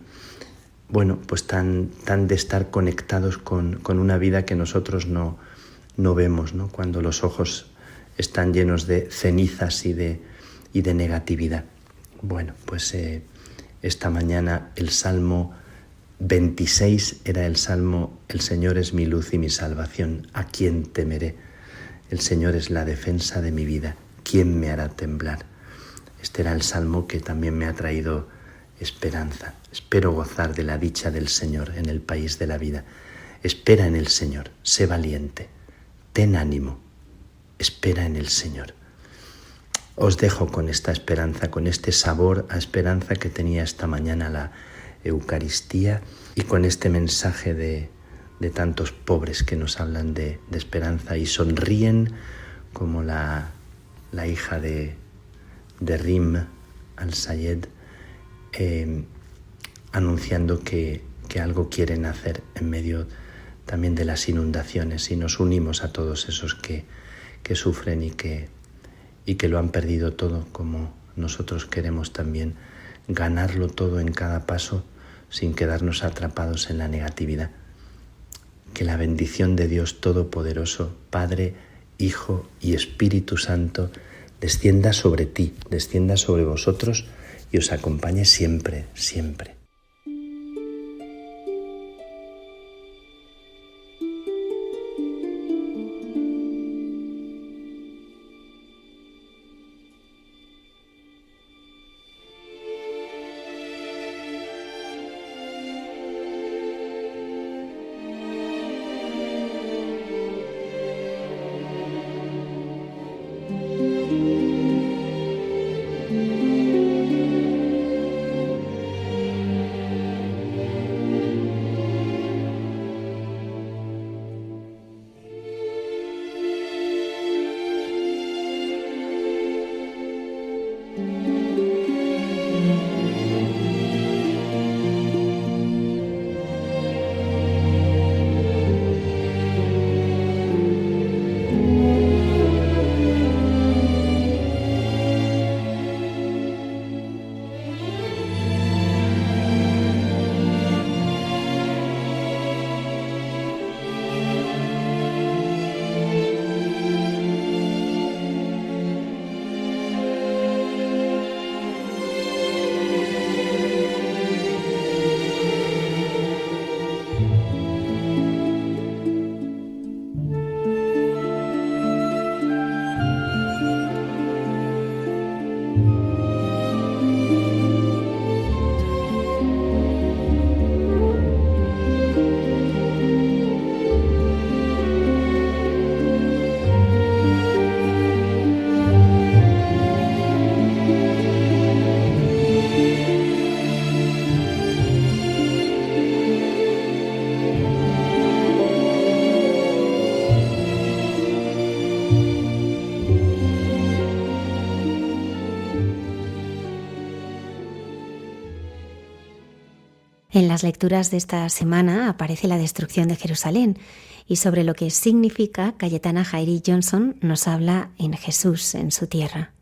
de estar conectados con una vida que nosotros no vemos, ¿no? Cuando los ojos están llenos de cenizas y de negatividad. Bueno, pues esta mañana el Salmo 26 era el Salmo: el Señor es mi luz y mi salvación, ¿a quién temeré? El Señor es la defensa de mi vida, ¿quién me hará temblar? Este era el Salmo que también me ha traído esperanza. Espero gozar de la dicha del Señor en el país de la vida. Espera en el Señor, sé valiente, ten ánimo, espera en el Señor. Os dejo con esta esperanza, con este sabor a esperanza que tenía esta mañana la Eucaristía, y con este mensaje de tantos pobres que nos hablan de esperanza y sonríen como la hija de Rim al-Sayed, anunciando que algo quieren hacer en medio también de las inundaciones, y nos unimos a todos esos que sufren y que lo han perdido todo, como nosotros queremos también ganarlo todo en cada paso sin quedarnos atrapados en la negatividad. Que la bendición de Dios Todopoderoso, Padre, Hijo y Espíritu Santo, descienda sobre ti, descienda sobre vosotros y os acompañe siempre, siempre. En las lecturas de esta semana aparece la destrucción de Jerusalén, y sobre lo que significa, Cayetana Jairi Johnson nos habla en Jesús en su tierra.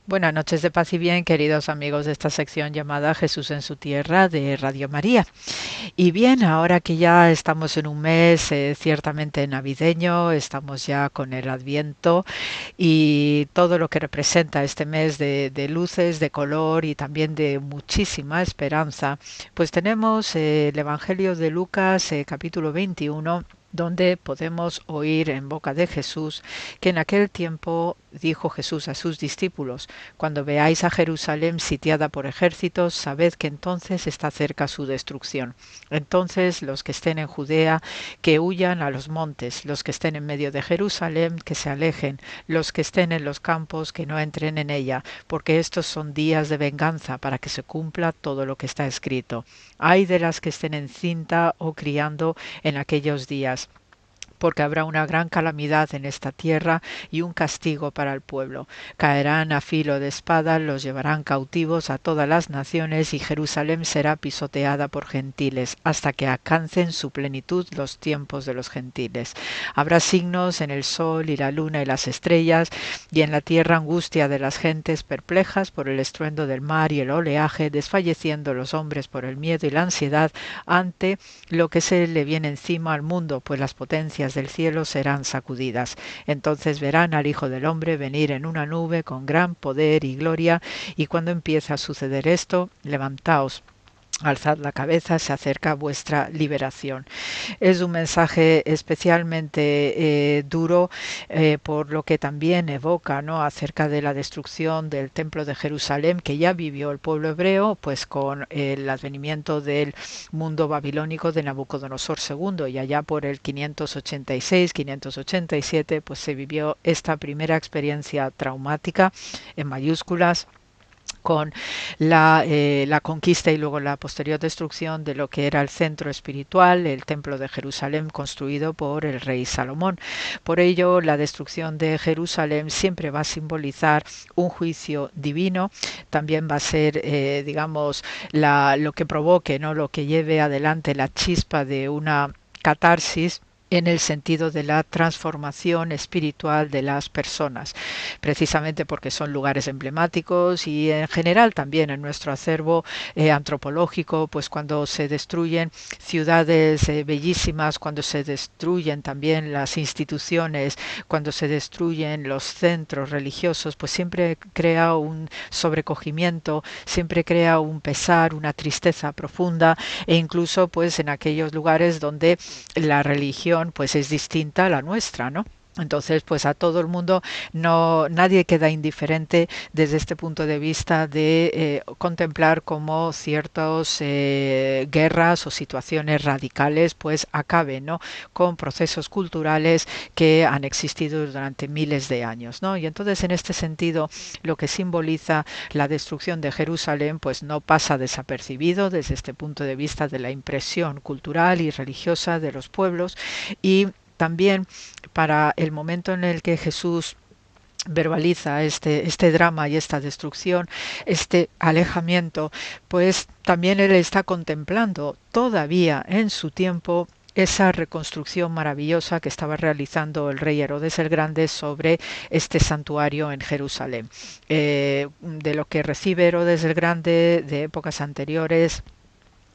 Buenas noches de paz y bien, queridos amigos de esta sección llamada Jesús en su tierra de Radio María. Y bien, ahora que ya estamos en un mes ciertamente navideño, estamos ya con el Adviento y todo lo que representa este mes de luces, de color y también de muchísima esperanza, pues tenemos el Evangelio de Lucas, capítulo 21, donde podemos oír en boca de Jesús que en aquel tiempo dijo Jesús a sus discípulos: cuando veáis a Jerusalén sitiada por ejércitos, sabed que entonces está cerca su destrucción. Entonces los que estén en Judea, que huyan a los montes; los que estén en medio de Jerusalén, que se alejen; los que estén en los campos, que no entren en ella, porque estos son días de venganza, para que se cumpla todo lo que está escrito. Ay de las que estén encinta o criando en aquellos días, porque habrá una gran calamidad en esta tierra y un castigo para el pueblo. Caerán a filo de espada, los llevarán cautivos a todas las naciones, y Jerusalén será pisoteada por gentiles, hasta que alcancen su plenitud los tiempos de los gentiles. Habrá signos en el sol y la luna y las estrellas, y en la tierra angustia de las gentes perplejas por el estruendo del mar y el oleaje, desfalleciendo los hombres por el miedo y la ansiedad ante lo que se le viene encima al mundo, pues las potencias del cielo serán sacudidas. Entonces verán al Hijo del Hombre venir en una nube con gran poder y gloria, y cuando empiece a suceder esto, levantaos, alzad la cabeza, se acerca vuestra liberación. Es un mensaje especialmente duro, por lo que también evoca, ¿no?, acerca de la destrucción del templo de Jerusalén, que ya vivió el pueblo hebreo, pues con el advenimiento del mundo babilónico de Nabucodonosor II, y allá por el 586-587, pues se vivió esta primera experiencia traumática en mayúsculas, con la conquista y luego la posterior destrucción de lo que era el centro espiritual, el templo de Jerusalén, construido por el rey Salomón. Por ello, la destrucción de Jerusalén siempre va a simbolizar un juicio divino, también va a ser, digamos, lo que provoque, ¿no?, lo que lleve adelante la chispa de una catarsis en el sentido de la transformación espiritual de las personas, precisamente porque son lugares emblemáticos, y en general también en nuestro acervo antropológico, pues cuando se destruyen ciudades bellísimas, cuando se destruyen también las instituciones, cuando se destruyen los centros religiosos, pues siempre crea un sobrecogimiento, siempre crea un pesar, una tristeza profunda, e incluso pues en aquellos lugares donde la religión pues es distinta a la nuestra, ¿no? Entonces, pues a todo el mundo, nadie queda indiferente desde este punto de vista de contemplar cómo ciertas guerras o situaciones radicales pues acaben, ¿no?, con procesos culturales que han existido durante miles de años, ¿no? Y entonces, en este sentido, lo que simboliza la destrucción de Jerusalén pues no pasa desapercibido desde este punto de vista de la impresión cultural y religiosa de los pueblos, y también para el momento en el que Jesús verbaliza este drama y esta destrucción, este alejamiento, pues también él está contemplando todavía en su tiempo esa reconstrucción maravillosa que estaba realizando el rey Herodes el Grande sobre este santuario en Jerusalén. De lo que recibe Herodes el Grande de épocas anteriores,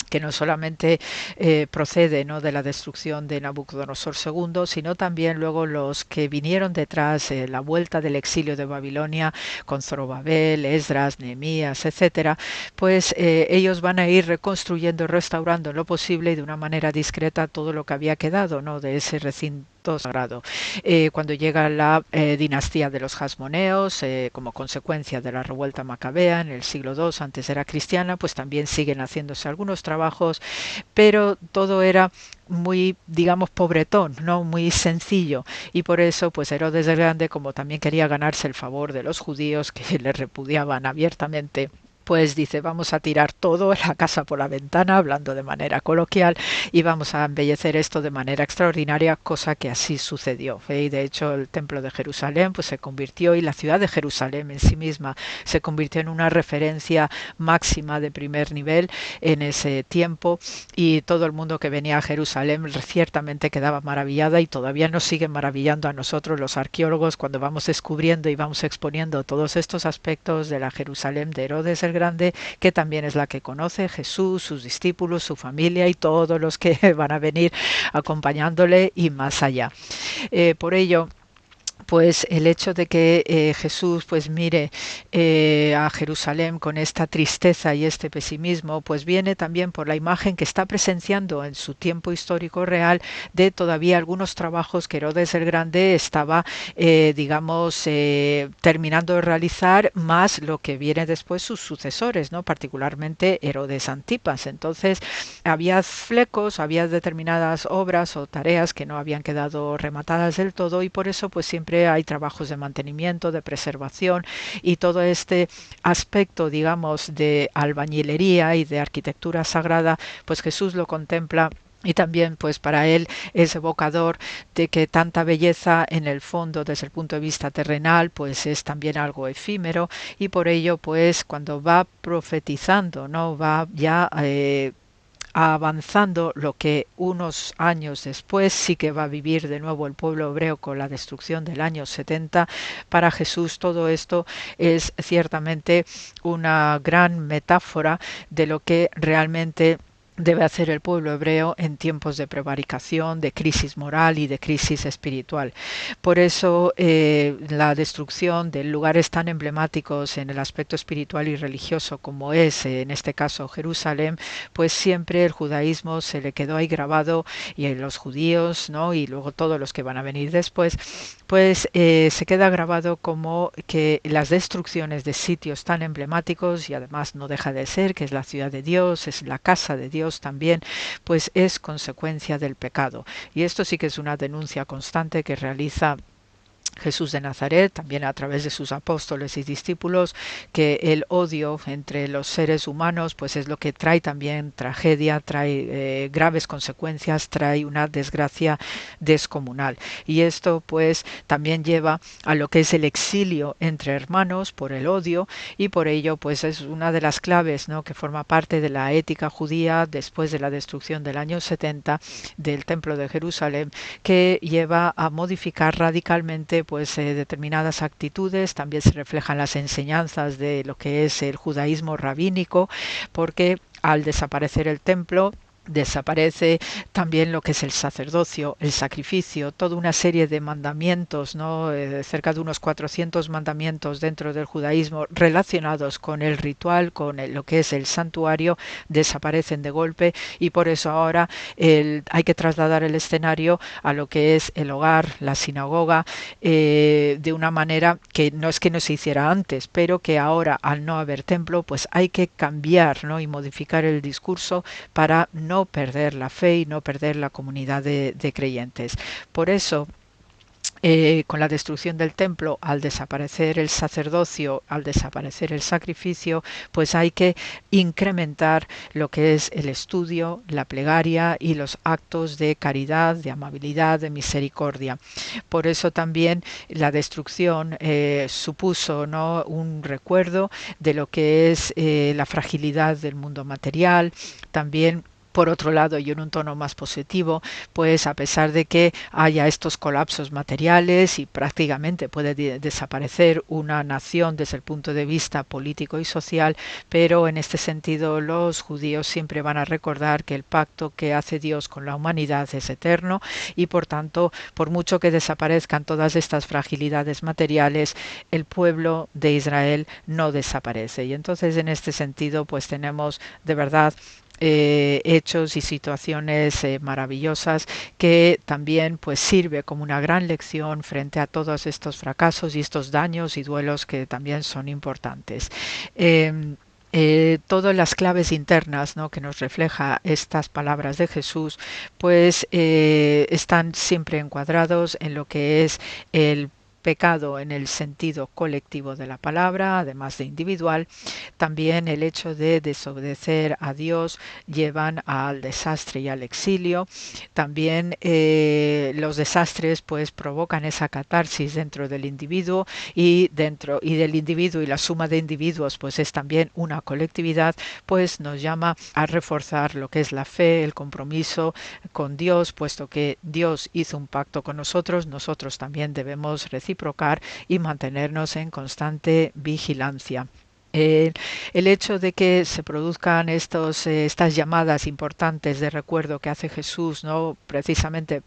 que no solamente procede, ¿no?, de la destrucción de Nabucodonosor II, sino también luego los que vinieron detrás, la vuelta del exilio de Babilonia con Zorobabel, Esdras, Nehemías, etcétera, pues ellos van a ir reconstruyendo, restaurando en lo posible y de una manera discreta todo lo que había quedado, ¿no?, de ese recinto sagrado. Cuando llega la dinastía de los Hasmoneos, como consecuencia de la revuelta macabea en el siglo II antes era cristiana, pues también siguen haciéndose algunos trabajos, pero todo era muy, digamos, pobretón, ¿no?, muy sencillo, y por eso pues Herodes el Grande, como también quería ganarse el favor de los judíos que le repudiaban abiertamente pues dice, vamos a tirar todo, la casa por la ventana, hablando de manera coloquial, y vamos a embellecer esto de manera extraordinaria, cosa que así sucedió. Y de hecho el templo de Jerusalén pues se convirtió, y la ciudad de Jerusalén en sí misma se convirtió en una referencia máxima de primer nivel en ese tiempo, y todo el mundo que venía a Jerusalén ciertamente quedaba maravillada, y todavía nos sigue maravillando a nosotros los arqueólogos cuando vamos descubriendo y vamos exponiendo todos estos aspectos de la Jerusalén de Herodes el Grande, que también es la que conoce Jesús, sus discípulos, su familia y todos los que van a venir acompañándole y más allá. Por ello, pues el hecho de que Jesús pues mire a Jerusalén con esta tristeza y este pesimismo, pues viene también por la imagen que está presenciando en su tiempo histórico real de todavía algunos trabajos que Herodes el Grande estaba, terminando de realizar, más lo que viene después sus sucesores, ¿no? Particularmente Herodes Antipas. Entonces había flecos, había determinadas obras o tareas que no habían quedado rematadas del todo, y por eso pues siempre hay trabajos de mantenimiento, de preservación, y todo este aspecto, digamos, de albañilería y de arquitectura sagrada, pues Jesús lo contempla. Y también pues para él es evocador de que tanta belleza en el fondo desde el punto de vista terrenal pues es también algo efímero, y por ello pues cuando va profetizando, no va ya avanzando lo que unos años después sí que va a vivir de nuevo el pueblo hebreo con la destrucción del año 70, para Jesús todo esto es ciertamente una gran metáfora de lo que realmente debe hacer el pueblo hebreo en tiempos de prevaricación, de crisis moral y de crisis espiritual. Por eso la destrucción de lugares tan emblemáticos en el aspecto espiritual y religioso como es en este caso Jerusalén, pues siempre el judaísmo se le quedó ahí grabado, y los judíos, ¿no? Y luego todos los que van a venir después, pues se queda grabado como que las destrucciones de sitios tan emblemáticos, y además no deja de ser que es la ciudad de Dios, es la casa de Dios también, pues es consecuencia del pecado. Y esto sí que es una denuncia constante que realiza Jesús de Nazaret, también a través de sus apóstoles y discípulos, que el odio entre los seres humanos pues es lo que trae también tragedia, trae graves consecuencias, trae una desgracia descomunal. Y esto pues también lleva a lo que es el exilio entre hermanos por el odio, y por ello pues es una de las claves, ¿no?, que forma parte de la ética judía después de la destrucción del año 70 del templo de Jerusalén, que lleva a modificar radicalmente pues determinadas actitudes. También se reflejan las enseñanzas de lo que es el judaísmo rabínico, porque al desaparecer el templo desaparece también lo que es el sacerdocio, el sacrificio, toda una serie de mandamientos, ¿no? Cerca de unos 400 mandamientos dentro del judaísmo relacionados con el ritual, con lo que es el santuario, desaparecen de golpe, y por eso ahora hay que trasladar el escenario a lo que es el hogar, la sinagoga, de una manera que no es que no se hiciera antes, pero que ahora, al no haber templo, pues hay que cambiar, ¿no?, y modificar el discurso para no perder la fe y no perder la comunidad de creyentes. Por eso, con la destrucción del templo, al desaparecer el sacerdocio, al desaparecer el sacrificio, pues hay que incrementar lo que es el estudio, la plegaria y los actos de caridad, de amabilidad, de misericordia. Por eso también la destrucción supuso, ¿no?, un recuerdo de lo que es la fragilidad del mundo material. También, por otro lado, y en un tono más positivo, pues a pesar de que haya estos colapsos materiales y prácticamente puede desaparecer una nación desde el punto de vista político y social, pero en este sentido los judíos siempre van a recordar que el pacto que hace Dios con la humanidad es eterno, y por tanto, por mucho que desaparezcan todas estas fragilidades materiales, el pueblo de Israel no desaparece. Y entonces, en este sentido, pues tenemos de verdad hechos y situaciones maravillosas, que también pues sirve como una gran lección frente a todos estos fracasos y estos daños y duelos que también son importantes. Todas las claves internas, ¿no?, que nos refleja estas palabras de Jesús, pues están siempre encuadrados en lo que es el pecado en el sentido colectivo de la palabra, además de individual. También el hecho de desobedecer a Dios llevan al desastre y al exilio. También los desastres pues provocan esa catarsis dentro del individuo y del individuo, y la suma de individuos pues es también una colectividad, pues nos llama a reforzar lo que es la fe, el compromiso con Dios, puesto que Dios hizo un pacto con nosotros, nosotros también debemos reciprocar y mantenernos en constante vigilancia. El hecho de que se produzcan estas llamadas importantes de recuerdo que hace Jesús, ¿no? Precisamente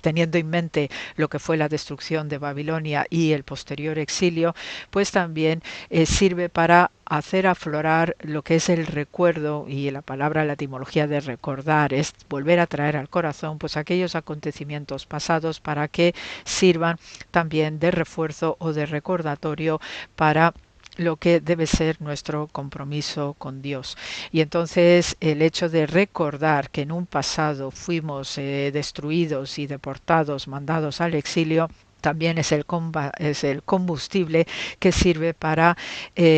teniendo en mente lo que fue la destrucción de Babilonia y el posterior exilio, pues también sirve para hacer aflorar lo que es el recuerdo, y la palabra, la etimología de recordar es volver a traer al corazón pues aquellos acontecimientos pasados, para que sirvan también de refuerzo o de recordatorio para lo que debe ser nuestro compromiso con Dios. Y entonces el hecho de recordar que en un pasado fuimos destruidos y deportados, mandados al exilio, también es el combustible que sirve para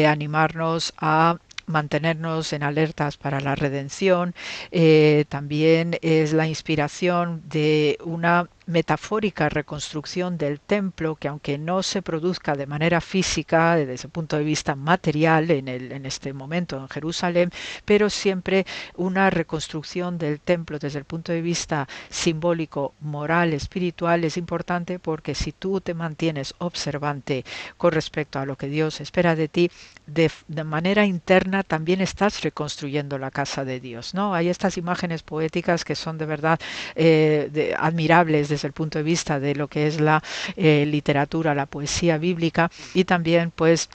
animarnos a mantenernos en alertas para la redención. También es la inspiración de una metafórica reconstrucción del templo, que aunque no se produzca de manera física desde ese punto de vista material en este momento en Jerusalén, pero siempre una reconstrucción del templo desde el punto de vista simbólico, moral, espiritual es importante, porque si tú te mantienes observante con respecto a lo que Dios espera de ti, de manera interna también estás reconstruyendo la casa de Dios, ¿no? Hay estas imágenes poéticas que son de verdad admirables desde el punto de vista de lo que es la literatura, la poesía bíblica, y también pues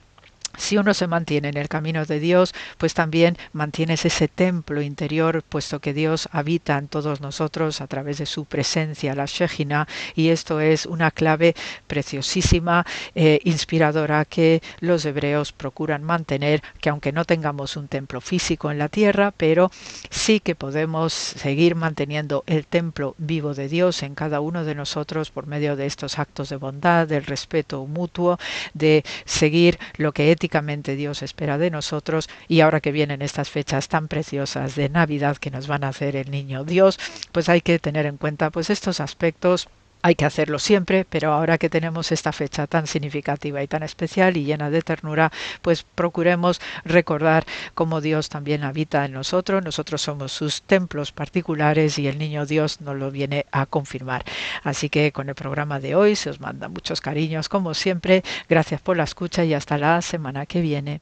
si uno se mantiene en el camino de Dios, pues también mantienes ese templo interior, puesto que Dios habita en todos nosotros a través de su presencia, la Shejina, y esto es una clave preciosísima, inspiradora, que los hebreos procuran mantener, que aunque no tengamos un templo físico en la tierra, pero sí que podemos seguir manteniendo el templo vivo de Dios en cada uno de nosotros por medio de estos actos de bondad, del respeto mutuo, de seguir lo que éticamente Dios espera de nosotros. Y ahora que vienen estas fechas tan preciosas de Navidad que nos van a hacer el niño Dios, pues hay que tener en cuenta pues estos aspectos. Hay que hacerlo siempre, pero ahora que tenemos esta fecha tan significativa y tan especial y llena de ternura, pues procuremos recordar cómo Dios también habita en nosotros. Nosotros somos sus templos particulares y el niño Dios nos lo viene a confirmar. Así que con el programa de hoy se os manda muchos cariños, como siempre. Gracias por la escucha y hasta la semana que viene.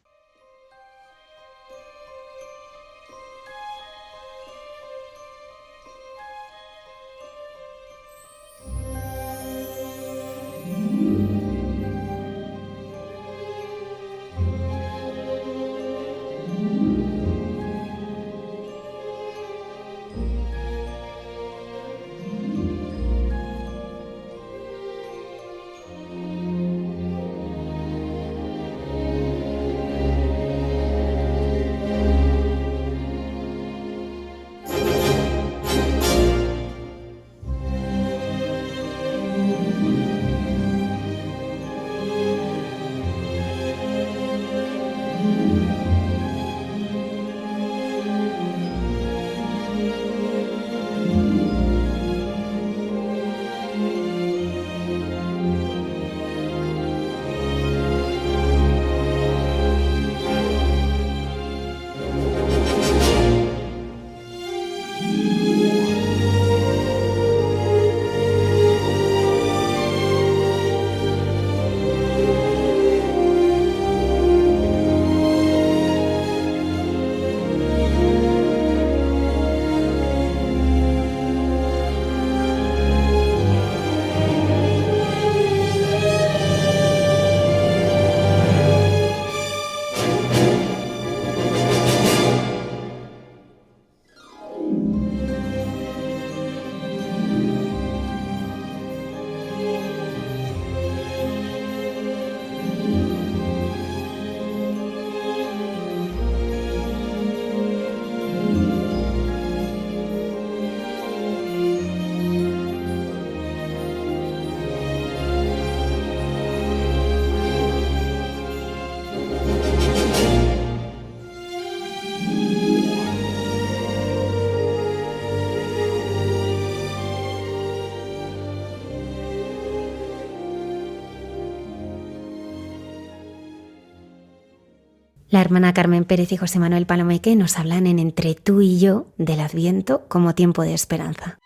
La hermana Carmen Pérez y José Manuel Palomeque nos hablan en Entre tú y yo del Adviento como tiempo de esperanza.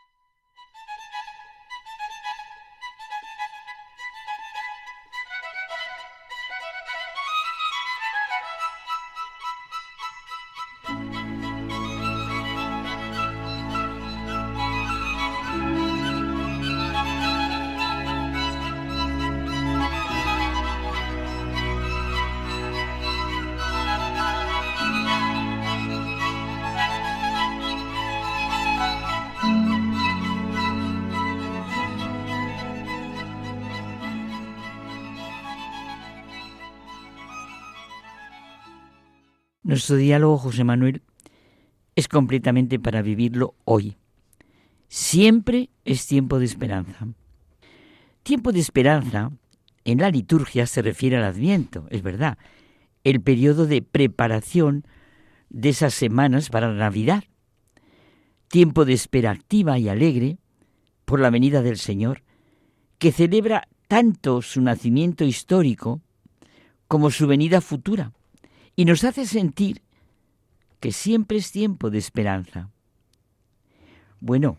Nuestro diálogo, José Manuel, es completamente para vivirlo hoy. Siempre es tiempo de esperanza. Tiempo de esperanza en la liturgia se refiere al Adviento, es verdad, el periodo de preparación de esas semanas para la Navidad. Tiempo de espera activa y alegre por la venida del Señor, que celebra tanto su nacimiento histórico como su venida futura. Y nos hace sentir que siempre es tiempo de esperanza. Bueno,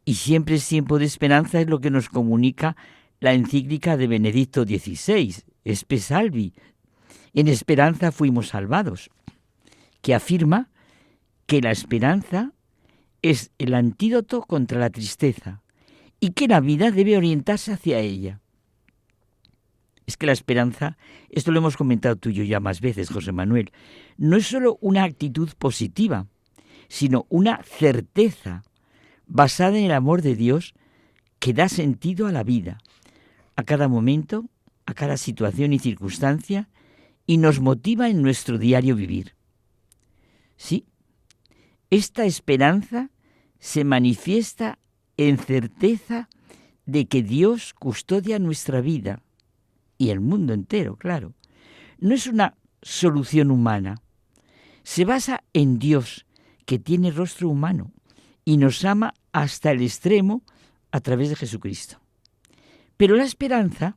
y siempre es tiempo de esperanza es lo que nos comunica la encíclica de Benedicto XVI, Espe Salvi, en esperanza fuimos salvados, que afirma que la esperanza es el antídoto contra la tristeza y que la vida debe orientarse hacia ella. Es que la esperanza, esto lo hemos comentado tú y yo ya más veces, José Manuel, no es solo una actitud positiva, sino una certeza basada en el amor de Dios que da sentido a la vida, a cada momento, a cada situación y circunstancia, y nos motiva en nuestro diario vivir. Sí, esta esperanza se manifiesta en certeza de que Dios custodia nuestra vida, y el mundo entero, claro. No es una solución humana. Se basa en Dios, que tiene rostro humano y nos ama hasta el extremo a través de Jesucristo. Pero la esperanza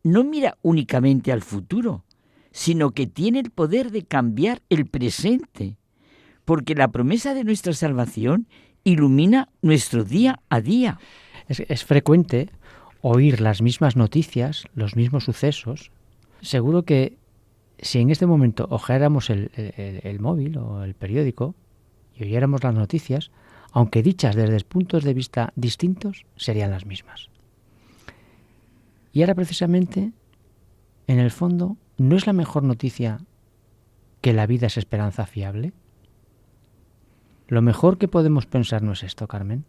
no mira únicamente al futuro, sino que tiene el poder de cambiar el presente, porque la promesa de nuestra salvación ilumina nuestro día a día. Es frecuente oír las mismas noticias, los mismos sucesos. Seguro que si en este momento ojeáramos el móvil o el periódico y oyéramos las noticias, aunque dichas desde puntos de vista distintos, serían las mismas. Y ahora precisamente, en el fondo, ¿no es la mejor noticia que la vida es esperanza fiable? Lo mejor que podemos pensar no es esto, Carmen.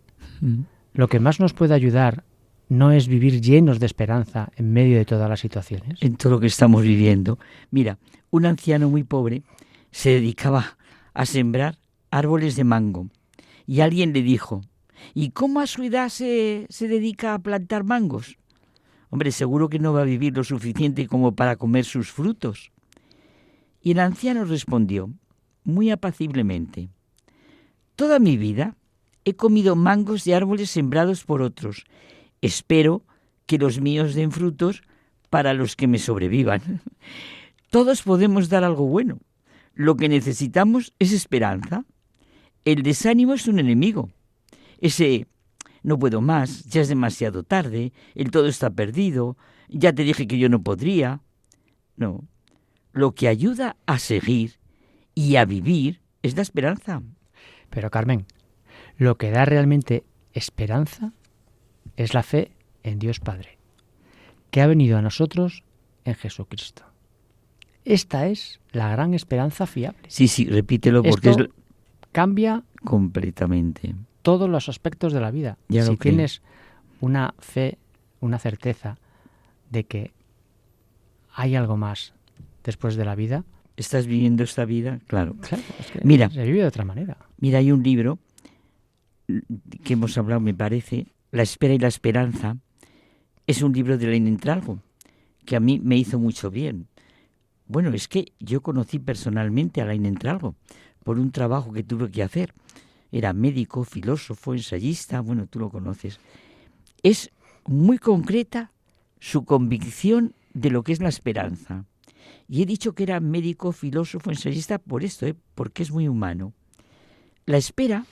Lo que más nos puede ayudar no es vivir llenos de esperanza en medio de todas las situaciones. En todo lo que estamos viviendo. Mira, un anciano muy pobre se dedicaba a sembrar árboles de mango. Y alguien le dijo, ¿y cómo a su edad se dedica a plantar mangos? Hombre, seguro que no va a vivir lo suficiente como para comer sus frutos. Y el anciano respondió, muy apaciblemente, toda mi vida he comido mangos de árboles sembrados por otros. Espero que los míos den frutos para los que me sobrevivan. Todos podemos dar algo bueno. Lo que necesitamos es esperanza. El desánimo es un enemigo. Ese no puedo más, ya es demasiado tarde, el todo está perdido, ya te dije que yo no podría. No, lo que ayuda a seguir y a vivir es la esperanza. Pero Carmen, lo que da realmente esperanza es la fe en Dios Padre, que ha venido a nosotros en Jesucristo. Esta es la gran esperanza fiable. Sí, repítelo porque esto cambia completamente todos los aspectos de la vida. Ya si tienes una fe, una certeza de que hay algo más después de la vida. ¿Estás viviendo esta vida? Claro. Es que mira, se vive de otra manera. Mira, hay un libro que hemos hablado, me parece, La espera y la esperanza. Es un libro de Elaine Entralgo, que a mí me hizo mucho bien. Bueno, es que yo conocí personalmente a Elaine Entralgo por un trabajo que tuve que hacer. Era médico, filósofo, ensayista, bueno, tú lo conoces. Es muy concreta su convicción de lo que es la esperanza. Y he dicho que era médico, filósofo, ensayista por esto, porque es muy humano. La espera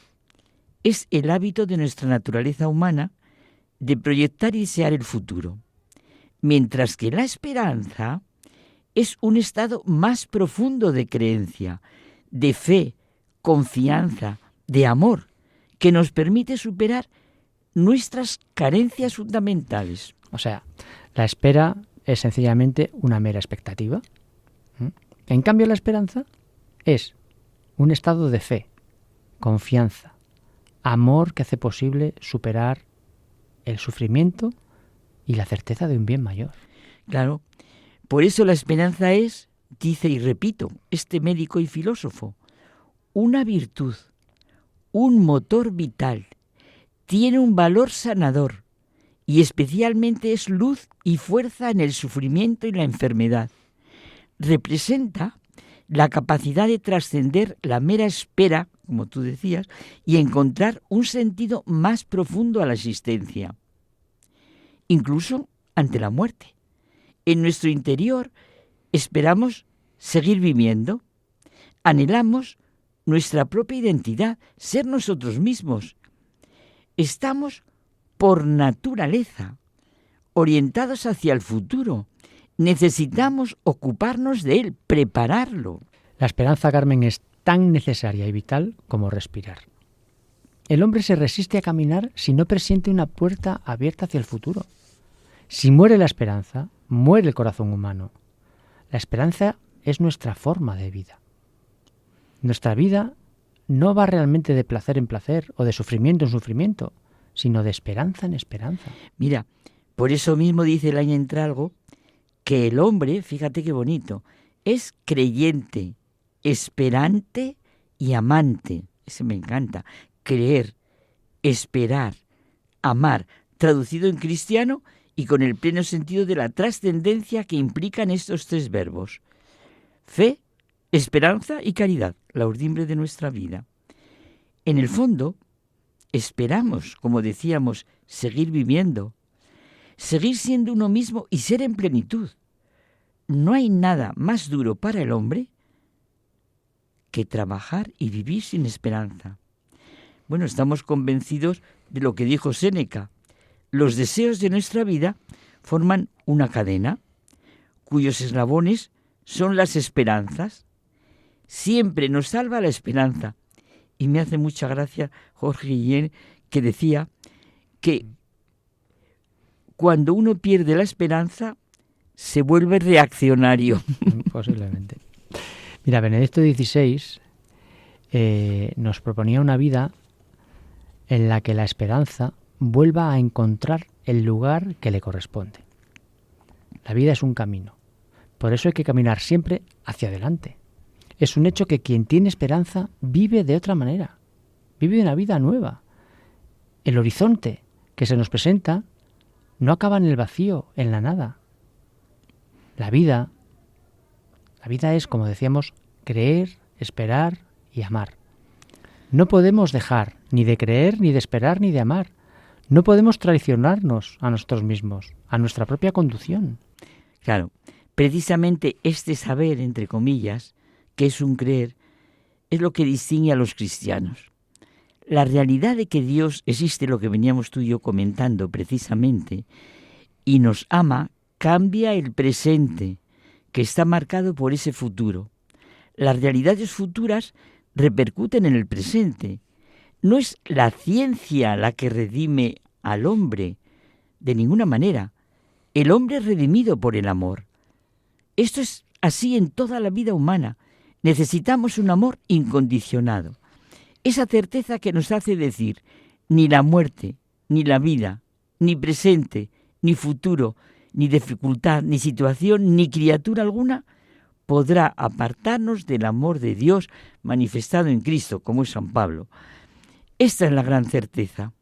es el hábito de nuestra naturaleza humana de proyectar y desear el futuro, mientras que la esperanza es un estado más profundo de creencia, de fe, confianza, de amor, que nos permite superar nuestras carencias fundamentales. O sea, la espera es sencillamente una mera expectativa. En cambio, la esperanza es un estado de fe, confianza, amor que hace posible superar el sufrimiento y la certeza de un bien mayor. Claro, por eso la esperanza es, dice y repito, este médico y filósofo, una virtud, un motor vital, tiene un valor sanador y especialmente es luz y fuerza en el sufrimiento y la enfermedad. Representa la capacidad de trascender la mera espera, como tú decías, y encontrar un sentido más profundo a la existencia, incluso ante la muerte. En nuestro interior esperamos seguir viviendo, anhelamos nuestra propia identidad, ser nosotros mismos. Estamos, por naturaleza, orientados hacia el futuro. Necesitamos ocuparnos de él, prepararlo. La esperanza, Carmen, es tan necesaria y vital como respirar. El hombre se resiste a caminar si no presiente una puerta abierta hacia el futuro. Si muere la esperanza, muere el corazón humano. La esperanza es nuestra forma de vida. Nuestra vida no va realmente de placer en placer o de sufrimiento en sufrimiento, sino de esperanza en esperanza. Mira, por eso mismo dice el Entralgo que el hombre, fíjate qué bonito, es creyente, esperante y amante. Ese me encanta. Creer, esperar, amar, traducido en cristiano y con el pleno sentido de la trascendencia que implican estos tres verbos. Fe, esperanza y caridad, la urdimbre de nuestra vida. En el fondo, esperamos, como decíamos, seguir viviendo, seguir siendo uno mismo y ser en plenitud. No hay nada más duro para el hombre que trabajar y vivir sin esperanza. Bueno, estamos convencidos de lo que dijo Séneca. Los deseos de nuestra vida forman una cadena, cuyos eslabones son las esperanzas. Siempre nos salva la esperanza. Y me hace mucha gracia Jorge Guillén, que decía que cuando uno pierde la esperanza, se vuelve reaccionario. Posiblemente. Mira, Benedicto XVI nos proponía una vida en la que la esperanza vuelva a encontrar el lugar que le corresponde. La vida es un camino. Por eso hay que caminar siempre hacia adelante. Es un hecho que quien tiene esperanza vive de otra manera. Vive una vida nueva. El horizonte que se nos presenta no acaba en el vacío, en la nada. La vida es, como decíamos, creer, esperar y amar. No podemos dejar ni de creer, ni de esperar, ni de amar. No podemos traicionarnos a nosotros mismos, a nuestra propia conducción. Claro, precisamente este saber, entre comillas, que es un creer, es lo que distingue a los cristianos. La realidad de que Dios existe, lo que veníamos tú y yo comentando precisamente, y nos ama, cambia el presente, que está marcado por ese futuro. Las realidades futuras repercuten en el presente. No es la ciencia la que redime al hombre, de ninguna manera. El hombre es redimido por el amor. Esto es así en toda la vida humana. Necesitamos un amor incondicionado. Esa certeza que nos hace decir, ni la muerte, ni la vida, ni presente, ni futuro, ni dificultad, ni situación, ni criatura alguna podrá apartarnos del amor de Dios manifestado en Cristo, como es San Pablo. Esta es la gran certeza.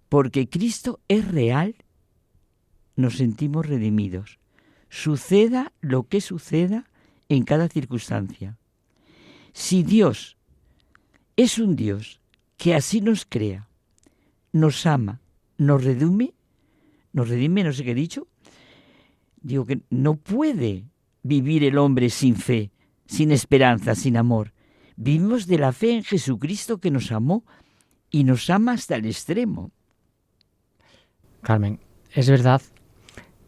Porque Cristo es real, nos sentimos redimidos. Suceda lo que suceda en cada circunstancia. Si Dios es un Dios que así nos crea, nos ama, nos redime, no sé qué he dicho, digo que no puede vivir el hombre sin fe, sin esperanza, sin amor. Vivimos de la fe en Jesucristo que nos amó y nos ama hasta el extremo. Carmen, es verdad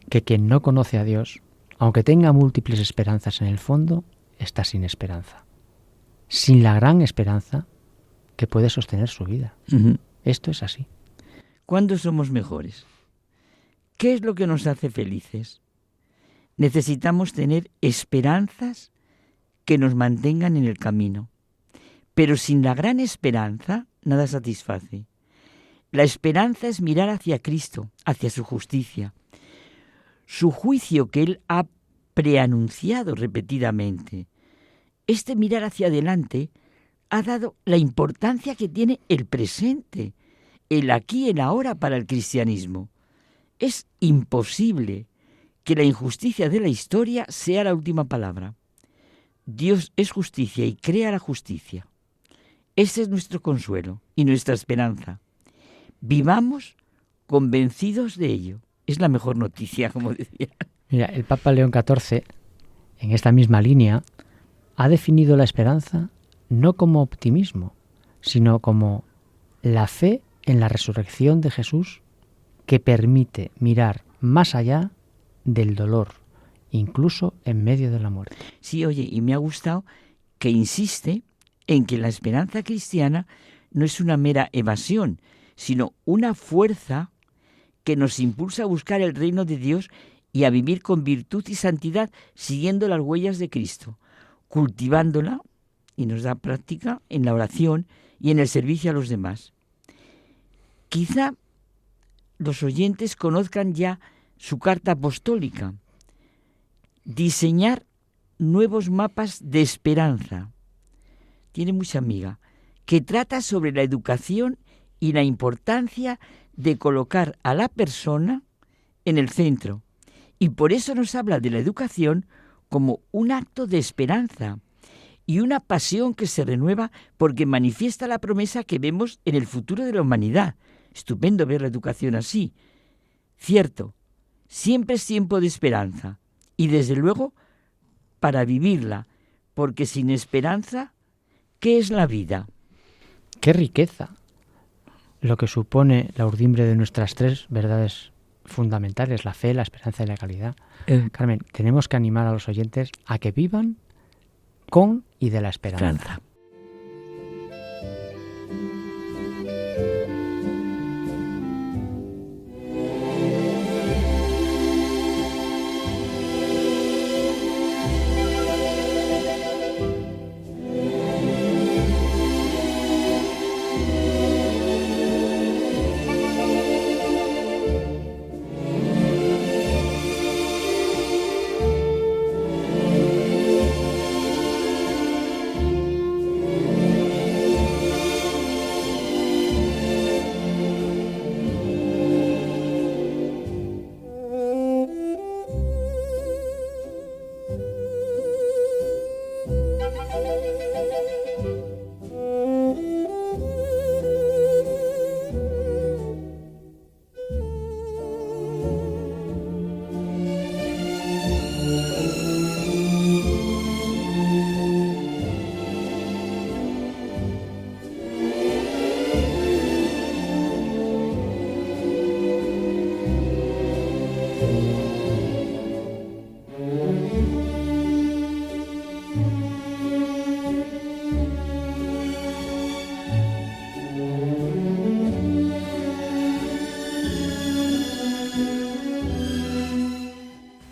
que quien no conoce a Dios, aunque tenga múltiples esperanzas en el fondo, está sin esperanza. Sin la gran esperanza que puede sostener su vida. Esto es así. ¿Cuándo somos mejores? ¿Qué es lo que nos hace felices? Necesitamos tener esperanzas que nos mantengan en el camino. Pero sin la gran esperanza, nada satisface. La esperanza es mirar hacia Cristo, hacia su justicia, su juicio que Él ha preanunciado repetidamente. Este mirar hacia adelante ha dado la importancia que tiene el presente, el aquí y el ahora para el cristianismo. Es imposible que la injusticia de la historia sea la última palabra. Dios es justicia y crea la justicia. Ese es nuestro consuelo y nuestra esperanza. Vivamos convencidos de ello. Es la mejor noticia, como decía. Mira, el Papa León XIV, en esta misma línea, ha definido la esperanza no como optimismo, sino como la fe en la resurrección de Jesús que permite mirar más allá del dolor, incluso en medio de la muerte. Sí, oye, y me ha gustado que insiste en que la esperanza cristiana no es una mera evasión, sino una fuerza que nos impulsa a buscar el reino de Dios y a vivir con virtud y santidad siguiendo las huellas de Cristo, cultivándola, y nos da práctica en la oración y en el servicio a los demás. Quizá los oyentes conozcan ya su carta apostólica, diseñar nuevos mapas de esperanza. Tiene mucha amiga, que trata sobre la educación y la importancia de colocar a la persona en el centro. Y por eso nos habla de la educación como un acto de esperanza y una pasión que se renueva porque manifiesta la promesa que vemos en el futuro de la humanidad. Estupendo ver la educación así. Cierto, siempre es tiempo de esperanza y desde luego para vivirla, porque sin esperanza, ¿qué es la vida? ¡Qué riqueza! Lo que supone la urdimbre de nuestras tres verdades fundamentales, la fe, la esperanza y la caridad. Carmen, tenemos que animar a los oyentes a que vivan con y de la esperanza.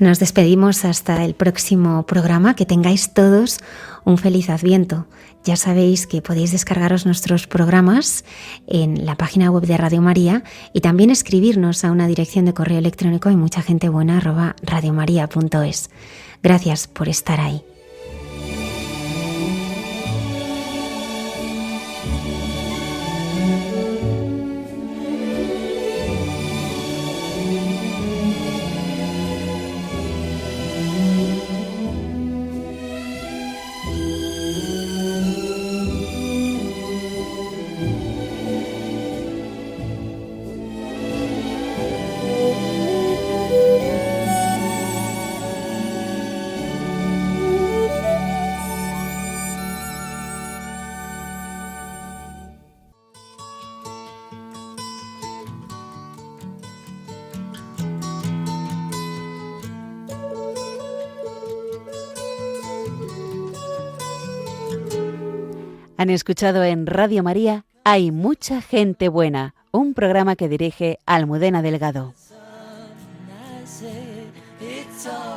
Nos despedimos hasta el próximo programa. Que tengáis todos un feliz Adviento. Ya sabéis que podéis descargaros nuestros programas en la página web de Radio María y también escribirnos a una dirección de correo electrónico hay mucha gente buena @radiomaria.es. Gracias por estar ahí. Han escuchado en Radio María Hay mucha gente buena, un programa que dirige Almudena Delgado. I say it's all